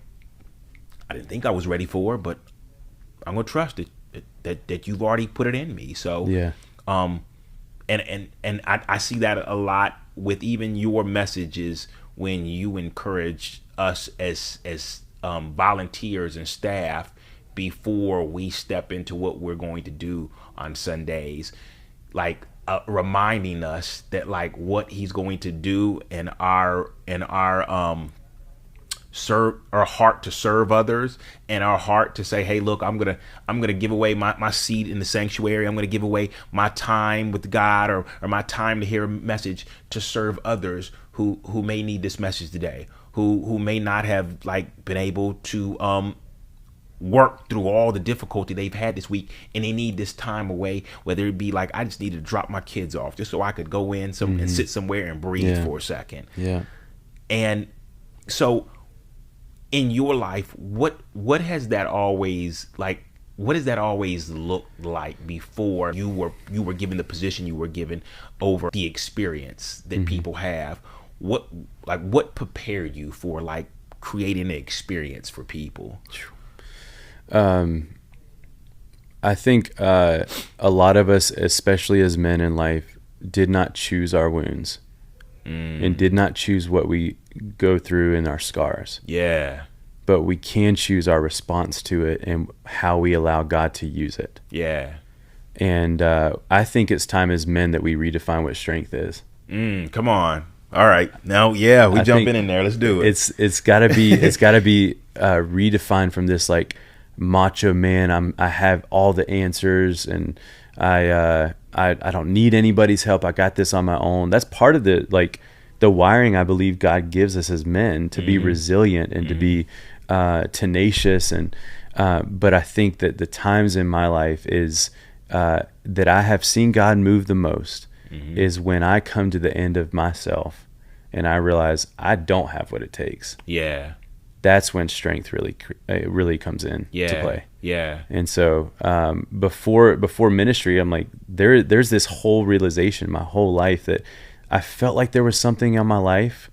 I didn't think I was ready for, but I'm gonna trust it that you've already put it in me. So and I see that a lot with even your messages when you encourage us as volunteers and staff before we step into what we're going to do on Sundays, like reminding us that like what he's going to do in our serve, our heart to serve others, and our heart to say, hey, look, I'm gonna give away my seat in the sanctuary. I'm gonna give away my time with God, or my time to hear a message to serve others who may need this message today, who may not have like been able to work through all the difficulty they've had this week, and they need this time away, whether it be like, I just need to drop my kids off just so I could go in and sit somewhere and breathe for a second. Yeah. And so in your life, what has that always like, what does that always look like before you were given the position you were given over the experience that people have? What prepared you for like creating an experience for people? I think a lot of us, especially as men in life, did not choose our wounds. and did not choose what we go through in our scars. Yeah. But we can choose our response to it and how we allow God to use it. Yeah. And I think it's time as men that we redefine what strength is. Come on. All right. Now, yeah, we jumping in there. Let's do it. It's gotta be redefined from this like macho man. I have all the answers, and I don't need anybody's help. I got this on my own. That's part of the wiring I believe God gives us as men to be resilient and to be tenacious. And but I think that the times in my life is that I have seen God move the most is when I come to the end of myself and I realize I don't have what it takes. Yeah. That's when strength really comes in to play. Yeah. And so before ministry, I'm like, there's this whole realization my whole life that I felt like there was something in my life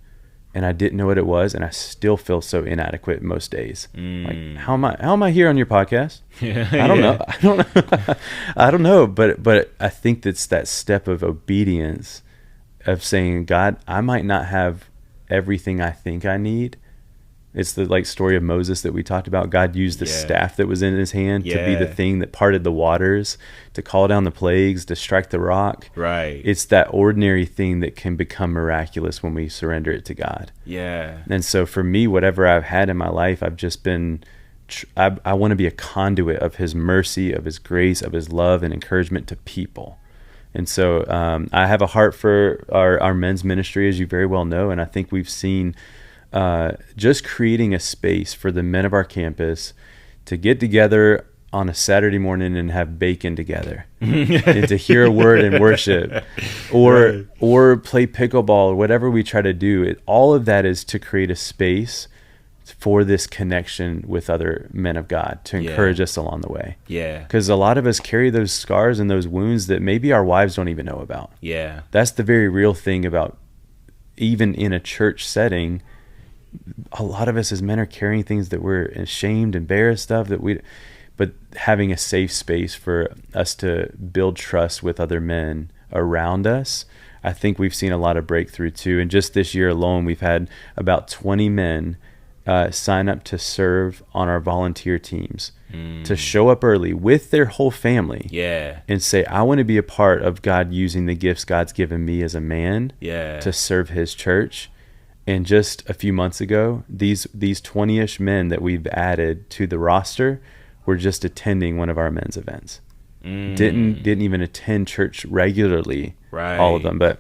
and I didn't know what it was, and I still feel so inadequate most days. Like, how am I here on your podcast? I don't know. I don't know. But I think that's that step of obedience of saying, God, I might not have everything I think I need. It's the story of Moses that we talked about. God used the staff that was in his hand to be the thing that parted the waters, to call down the plagues, to strike the rock. Right. It's that ordinary thing that can become miraculous when we surrender it to God. Yeah. And so for me, whatever I've had in my life, I've just been, I want to be a conduit of his mercy, of his grace, of his love and encouragement to people. And so I have a heart for our men's ministry, as you very well know. And I think we've seen just creating a space for the men of our campus to get together on a Saturday morning and have bacon together and to hear a word and worship or play pickleball or whatever we try to do. All of that is to create a space for this connection with other men of God, to encourage us along the way. Yeah. Because a lot of us carry those scars and those wounds that maybe our wives don't even know about. Yeah. That's the very real thing about, even in a church setting, a lot of us as men are carrying things that we're ashamed, embarrassed of, but having a safe space for us to build trust with other men around us. I think we've seen a lot of breakthrough too. And just this year alone, we've had about 20 men sign up to serve on our volunteer teams, to show up early with their whole family and say, I want to be a part of God using the gifts God's given me as a man to serve his church. And just a few months ago, these 20-ish men that we've added to the roster were just attending one of our men's events. Didn't even attend church regularly, all of them. But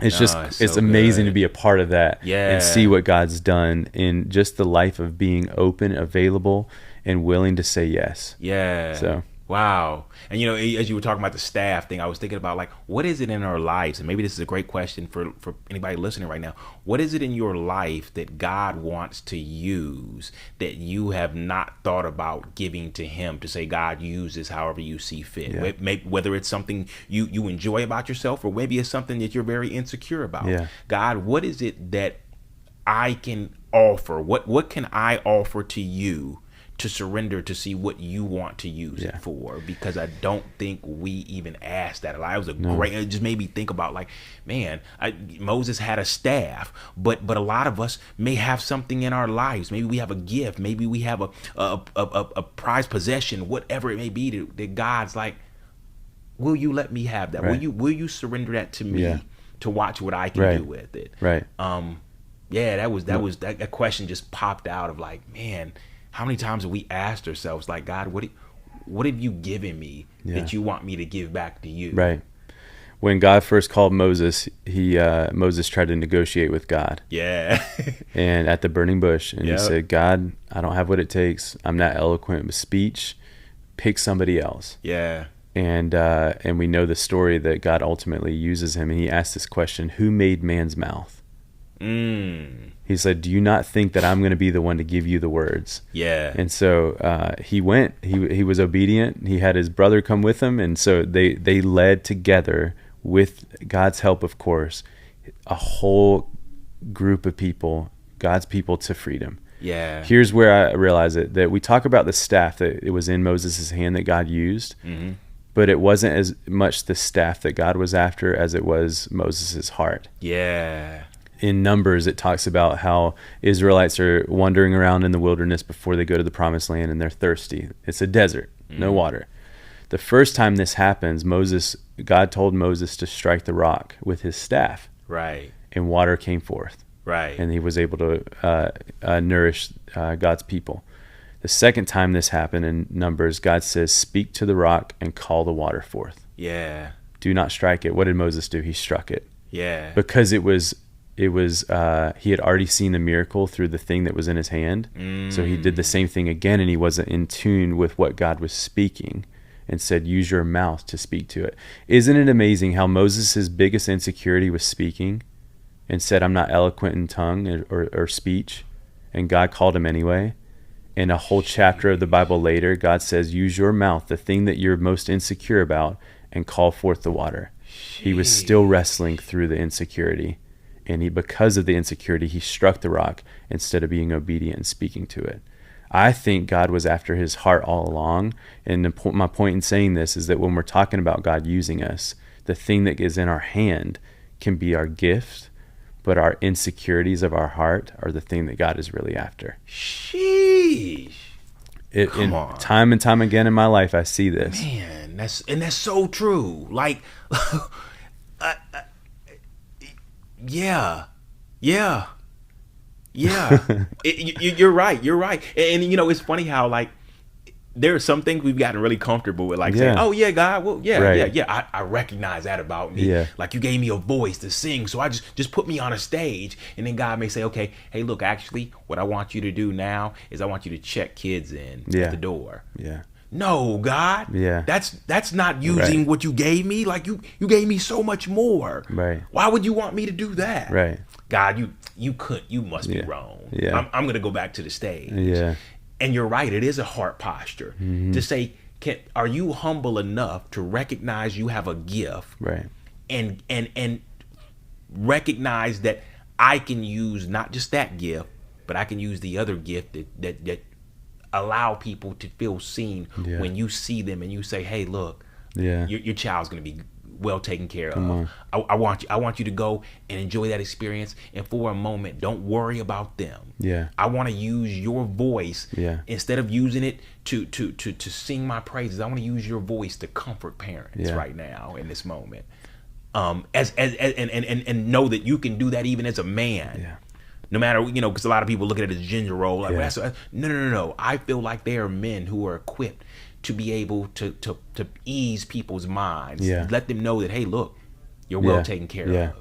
it's amazing to be a part of that and see what God's done in just the life of being open, available, and willing to say yes. Yeah. So. Wow. And, as you were talking about the staff thing, I was thinking about, what is it in our lives? And maybe this is a great question for anybody listening right now. What is it in your life that God wants to use that you have not thought about giving to him, to say, God, use this however you see fit? Whether it's something you enjoy about yourself, or maybe it's something that you're very insecure about. God, what is it that I can offer? What can I offer to you to surrender to see what you want to use it for? Because I don't think we even asked that a lot. It was it just made me think about Moses had a staff, but a lot of us may have something in our lives. Maybe we have a gift. Maybe we have a prized possession, whatever it may be, that God's like, will you let me have that? Will you surrender that to me to watch what I can do with it? That question just popped out of how many times have we asked ourselves, God, what have you given me that you want me to give back to you? Right. When God first called Moses, Moses tried to negotiate with God. Yeah. And at the burning bush, and he said, God, I don't have what it takes. I'm not eloquent with speech. Pick somebody else. Yeah. And we know the story that God ultimately uses him, and he asked this question: who made man's mouth? He said, do you not think that I'm going to be the one to give you the words? Yeah. And so he went. He was obedient. He had his brother come with him, and so they led together, with God's help, of course, a whole group of people, God's people, to freedom. Yeah. Here's where I realize it, that we talk about the staff that it was in Moses' hand that God used. but it wasn't as much the staff that God was after as it was Moses' heart. Yeah. In Numbers, it talks about how Israelites are wandering around in the wilderness before they go to the promised land, and they're thirsty. It's a desert, no water. The first time this happens, God told Moses to strike the rock with his staff. Right. And water came forth. Right. And he was able to nourish God's people. The second time this happened in Numbers, God says, speak to the rock and call the water forth. Yeah. Do not strike it. What did Moses do? He struck it. Yeah. Because he had already seen the miracle through the thing that was in his hand. So he did the same thing again, and he wasn't in tune with what God was speaking, and said, use your mouth to speak to it. Isn't it amazing how Moses' biggest insecurity was speaking, and said, I'm not eloquent in tongue or speech, and God called him anyway? In a whole chapter of the Bible later, God says, use your mouth, the thing that you're most insecure about, and call forth the water. He was still wrestling through the insecurity. And because of the insecurity, he struck the rock instead of being obedient and speaking to it. I think God was after his heart all along. And my point in saying this is that when we're talking about God using us, the thing that is in our hand can be our gift, but our insecurities of our heart are the thing that God is really after. Sheesh. Come on. Time and time again in my life, I see this. Man, that's so true. Like, yeah. You're right. And it's funny how, like, there are some things we've gotten really comfortable with, like saying, oh yeah, God, well, yeah, I recognize that about me. Yeah. Like, you gave me a voice to sing, so I just put me on a stage. And then God may say, okay, hey, look, actually, what I want you to do now is I want you to check kids in at the door. Yeah. No, God. Yeah. That's not using what you gave me. Like, you gave me so much more. Right. Why would you want me to do that? Right. God, you must be wrong. Yeah. I'm going to go back to the stage. Yeah. And you're right. It is a heart posture to say, are you humble enough to recognize you have a gift? Right. And recognize that I can use not just that gift, but I can use the other gift that allow people to feel seen when you see them and you say, hey, look, your child's going to be well taken care of. I want you to go and enjoy that experience, and for a moment, don't worry about them. I want to use your voice instead of using it to sing my praises. I want to use your voice to comfort parents right now in this moment. And know that you can do that even as a man. No matter, because a lot of people look at it as gender role. Like, no. I feel like there are men who are equipped to be able to ease people's minds. Let them know that, hey, look, you're well taken care of.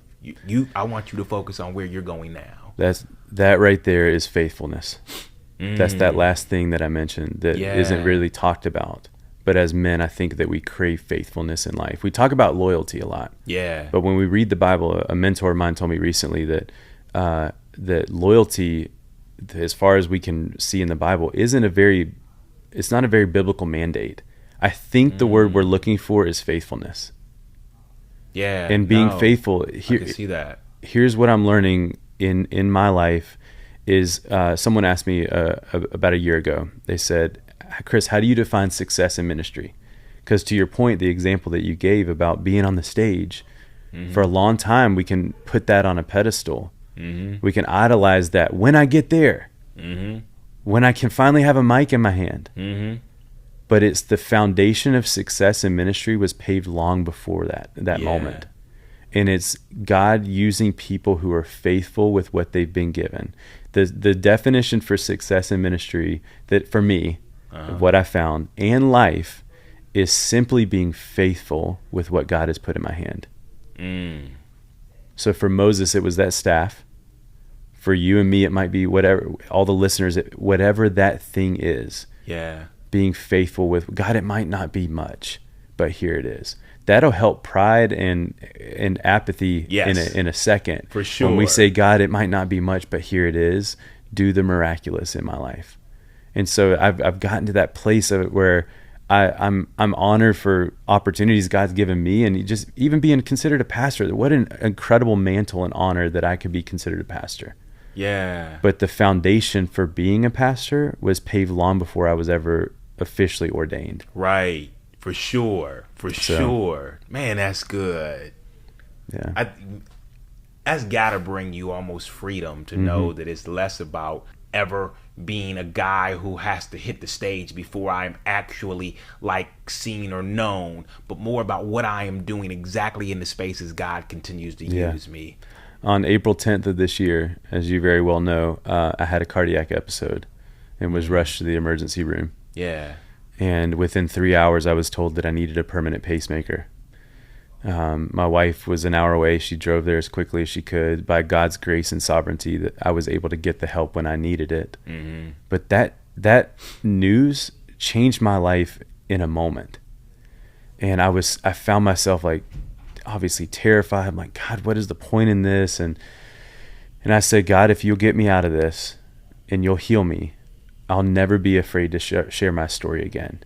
I want you to focus on where you're going now. That right there is faithfulness. That's that last thing that I mentioned that isn't really talked about. But as men, I think that we crave faithfulness in life. We talk about loyalty a lot. But when we read the Bible, a mentor of mine told me recently that that loyalty, as far as we can see in the Bible, it's not a very biblical mandate. I think the word we're looking for is faithfulness. And being faithful. I can see that. Here's what I'm learning in my life is someone asked me about a year ago. They said, Chris, how do you define success in ministry? Because to your point, the example that you gave about being on the stage, for a long time, we can put that on a pedestal. We can idolize that when I get there, when I can finally have a mic in my hand. But it's the foundation of success in ministry was paved long before that moment. And it's God using people who are faithful with what they've been given. The definition for success in ministry, that for me, what I found, and life, is simply being faithful with what God has put in my hand. So for Moses, it was that staff. For you and me, it might be whatever, all the listeners, whatever that thing is. Being faithful with God, it might not be much, but here it is. That'll help pride and apathy in a second. For sure. When we say, God, it might not be much, but here it is. Do the miraculous in my life. And so I've gotten to that place of it where I'm honored for opportunities God's given me, and just even being considered a pastor. What an incredible mantle and honor that I could be considered a pastor. But the foundation for being a pastor was paved long before I was ever officially ordained. For sure. Man, that's good. Yeah. That's gotta bring you almost freedom to know that it's less about ever being a guy who has to hit the stage before I'm actually like seen or known, but more about what I am doing exactly in the spaces God continues to use me. On April 10th of this year, as you very well know, I had a cardiac episode and was rushed to the emergency room. Yeah. And within 3 hours, I was told that I needed a permanent pacemaker. My wife was an hour away. She drove there as quickly as she could. By God's grace and sovereignty, that I was able to get the help when I needed it. Mm-hmm. But that news changed my life in a moment. And I found myself like obviously terrified. I'm like, God, what is the point in this? And I said, God, if you'll get me out of this and you'll heal me, I'll never be afraid to share my story again.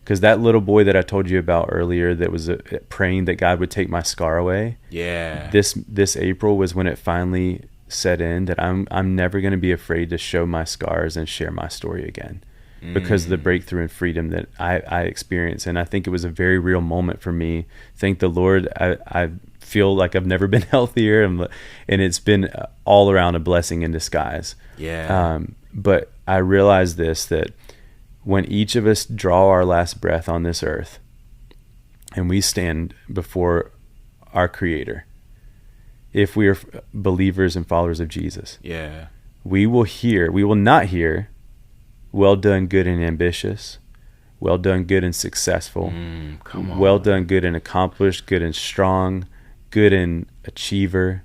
Because that little boy that I told you about earlier that was praying that God would take my scar away. Yeah. This April was when it finally set in that I'm never going to be afraid to show my scars and share my story again. Because of the breakthrough and freedom that I experienced. And I think it was a very real moment for me. Thank the Lord. I feel like I've never been healthier, and it's been all around a blessing in disguise. Yeah. But I realized that when each of us draw our last breath on this earth and we stand before our Creator, if we are believers and followers of Jesus, we will not hear, well done, good and ambitious, well done, good and successful, well done, good and accomplished, good and strong, good and achiever.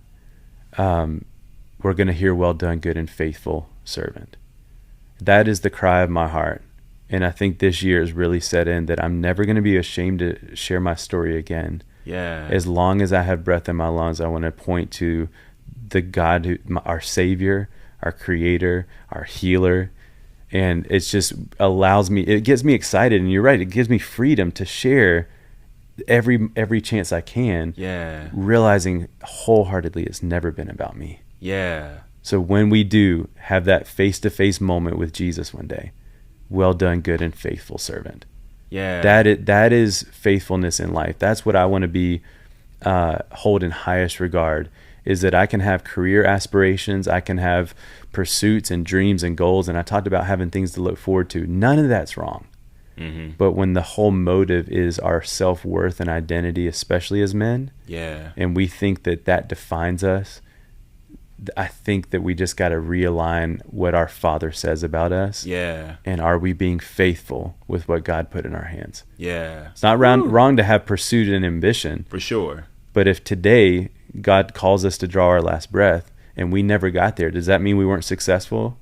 We're going to hear, well done, good and faithful servant. That is the cry of my heart. And I think this year has really set in that I'm never going to be ashamed to share my story again. Yeah. As long as I have breath in my lungs, I want to point to the God, our Savior, our Creator, our Healer. And it just it gets me excited. And you're right, it gives me freedom to share every chance I can. Yeah. Realizing wholeheartedly it's never been about me. Yeah. So when we do have that face-to-face moment with Jesus one day, well done, good and faithful servant. Yeah. That is faithfulness in life. That's what I want to be hold in highest regard, is that I can have career aspirations, I can have pursuits and dreams and goals, and I talked about having things to look forward to. None of that's wrong. Mm-hmm. But when the whole motive is our self-worth and identity, especially as men, and we think that defines us, I think that we just got to realign what our Father says about us. Yeah. And are we being faithful with what God put in our hands? Yeah. It's not wrong to have pursuit and ambition. For sure. But if today God calls us to draw our last breath and we never got there, does that mean we weren't successful?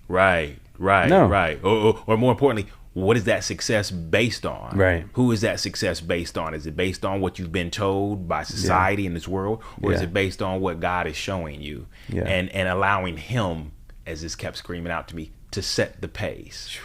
Right. No. Right. Or more importantly, what is that success based on? Right. Who is that success based on? Is it based on what you've been told by society in this world? Or is it based on what God is showing you? Yeah. And allowing Him, as this kept screaming out to me, to set the pace.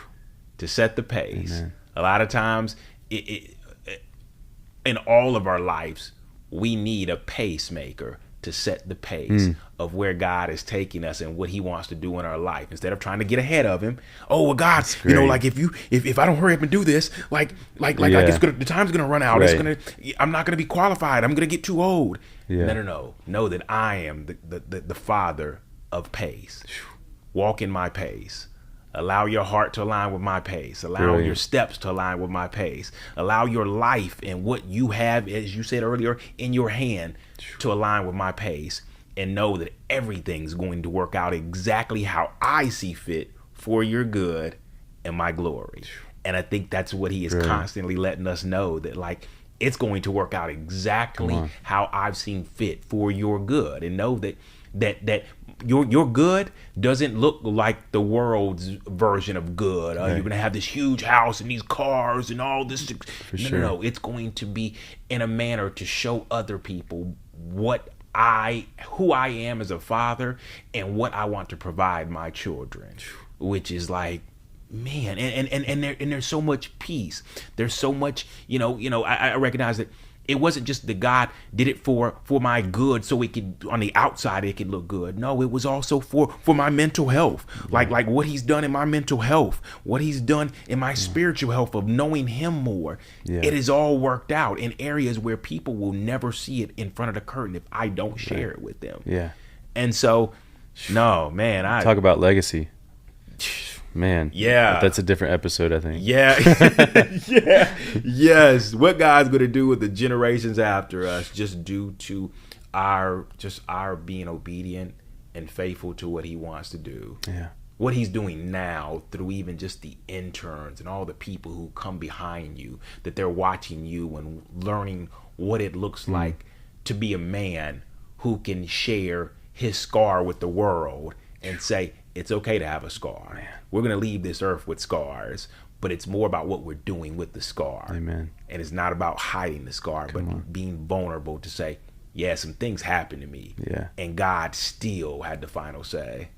To set the pace. Amen. A lot of times, in all of our lives, we need a pacemaker to set the pace of where God is taking us and what He wants to do in our life. Instead of trying to get ahead of Him. Oh, well, God, like if I don't hurry up and do this, like the time's gonna run out. Right. I'm not gonna be qualified. I'm gonna get too old. Yeah. No. Know that I am the Father of pace. Walk in my pace. Allow your heart to align with my pace. Allow your steps to align with my pace. Allow your life and what you have, as you said earlier, in your hand to align with my pace. And know that everything's going to work out exactly how I see fit for your good and my glory. And I think that's what He is constantly letting us know, that like it's going to work out exactly how I've seen fit for your good. And know that your good doesn't look like the world's version of good. You're going to have this huge house and these cars and all this. No, it's going to be in a manner to show other people who I am as a father and what I want to provide my children, which is like, man, and there's so much peace. There's so much, I recognize that it wasn't just that God did it for my good, so it could, on the outside, it could look good. No, it was also for my mental health. Like what he's done in my mental health, what he's done in my spiritual health of knowing him more. It is all worked out in areas where people will never see it in front of the curtain if I don't share it with them. And so, no, man, I talk about legacy. Man, that's a different episode, I think. Yes. What God's going to do with the generations after us, just due to our being obedient and faithful to what he wants to do. What he's doing now through even just the interns and all the people who come behind you, that they're watching you and learning what it looks like to be a man who can share his scar with the world and say, it's okay to have a scar. We're going to leave this earth with scars, but it's more about what we're doing with the scar. Amen. And it's not about hiding the scar, but being vulnerable to say, some things happened to me. And God still had the final say.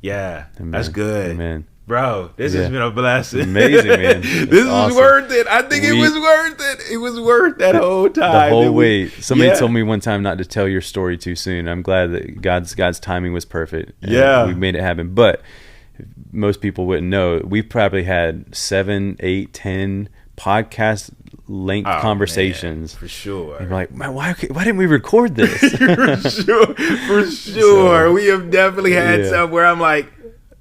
Amen. That's good. Amen. Bro, this has been a blessing. Amazing, man. This awesome. Is worth it. I think it was worth it. It was worth that whole time. The whole wait. Somebody told me one time not to tell your story too soon. I'm glad that God's timing was perfect. We made it happen. But most people wouldn't know. We probably had 7, 8, 10 podcast length conversations. Man, for sure. And we're like, man, why didn't we record this? For sure. So, we have definitely had some where I'm like,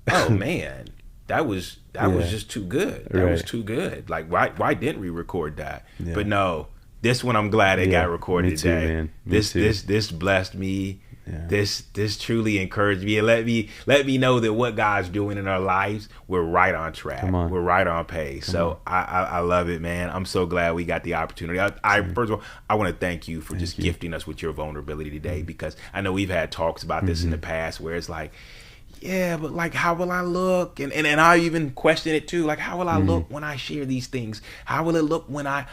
oh man. That was just too good. That was too good. Like, why didn't we record that? But no, this one I'm glad it got recorded today. Man. This blessed me. This truly encouraged me and let me know that what God's doing in our lives, we're right on track. We're right on pace. So I love it, man. I'm so glad we got the opportunity. First of all, I want to thank you for gifting us with your vulnerability today, because I know we've had talks about this in the past where it's like, but like, how will I look? And I even question it too. Like, how will I look when I share these things? How will it look when I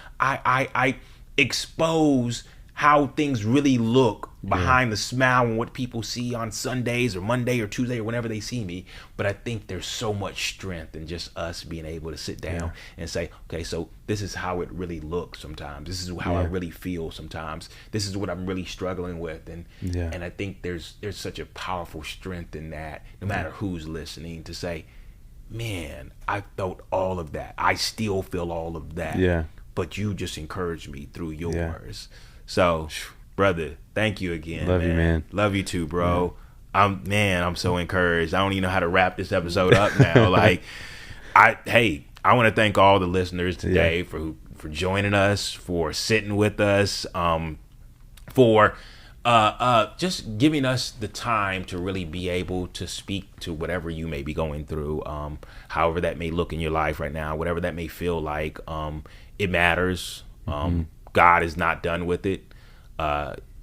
expose how things really look behind the smile and what people see on Sundays or Monday or Tuesday or whenever they see me? But I think there's so much strength in just us being able to sit down and say, okay, so this is how it really looks sometimes. This is how I really feel sometimes. This is what I'm really struggling with. And I think there's such a powerful strength in that, no matter who's listening, to say, man, I felt all of that. I still feel all of that. But you just encouraged me through yours. So, brother, thank you again. Love you, man. Love you too, bro. I'm so encouraged. I don't even know how to wrap this episode up now. Like, I want to thank all the listeners today for joining us, for sitting with us, for just giving us the time to really be able to speak to whatever you may be going through, however that may look in your life right now, whatever that may feel like. It matters. God is not done with it.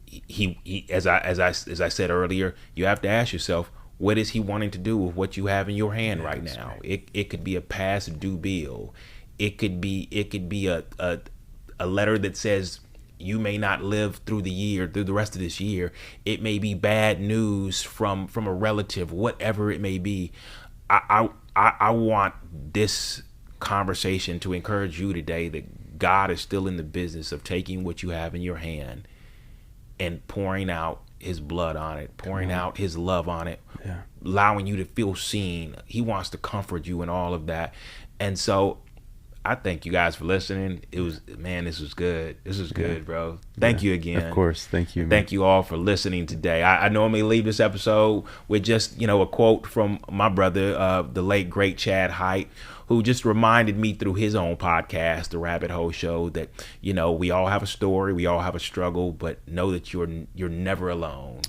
He as I said earlier, you have to ask yourself, what is he wanting to do with what you have in your hand right now? Right. It could be a past due bill. It could be a letter that says you may not live through the rest of this year. It may be bad news from a relative, whatever it may be. I want this conversation to encourage you today that God is still in the business of taking what you have in your hand and pouring out his blood on it, pouring out his love on it, allowing you to feel seen. He wants to comfort you and all of that. And so I thank you guys for listening. This was good. This was good, bro. Thank you again. Of course. Thank you, man. Thank you all for listening today. I normally leave this episode with just, a quote from my brother, the late, great Chad Hite, who just reminded me through his own podcast, The Rabbit Hole Show, that, we all have a story, we all have a struggle, but know that you're never alone.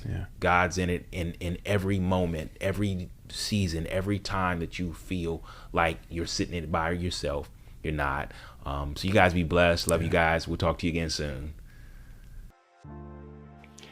God's in it in every moment, every season, every time that you feel like you're sitting in it by yourself. You're not. So you guys be blessed. Love you guys. We'll talk to you again soon.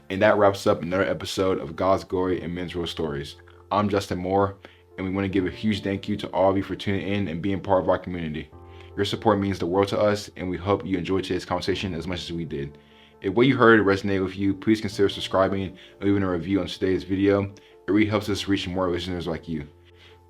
And that wraps up another episode of God's Glory and Men's Real Stories. I'm Justin Moore, and we want to give a huge thank you to all of you for tuning in and being part of our community. Your support means the world to us, and we hope you enjoyed today's conversation as much as we did. If what you heard resonated with you, please consider subscribing or leaving a review on today's video. It really helps us reach more listeners like you.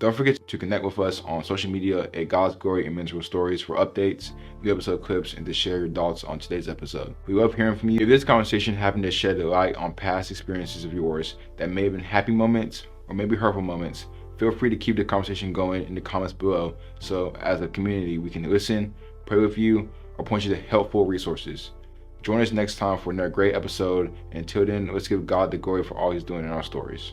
Don't forget to connect with us on social media at God's Glory and Men's Real Stories for updates, new episode clips, and to share your thoughts on today's episode. We love hearing from you. If this conversation happened to shed a light on past experiences of yours that may have been happy moments or maybe hurtful moments, feel free to keep the conversation going in the comments below, so as a community we can listen, pray with you, or point you to helpful resources. Join us next time for another great episode, and until then, let's give God the glory for all He's doing in our stories.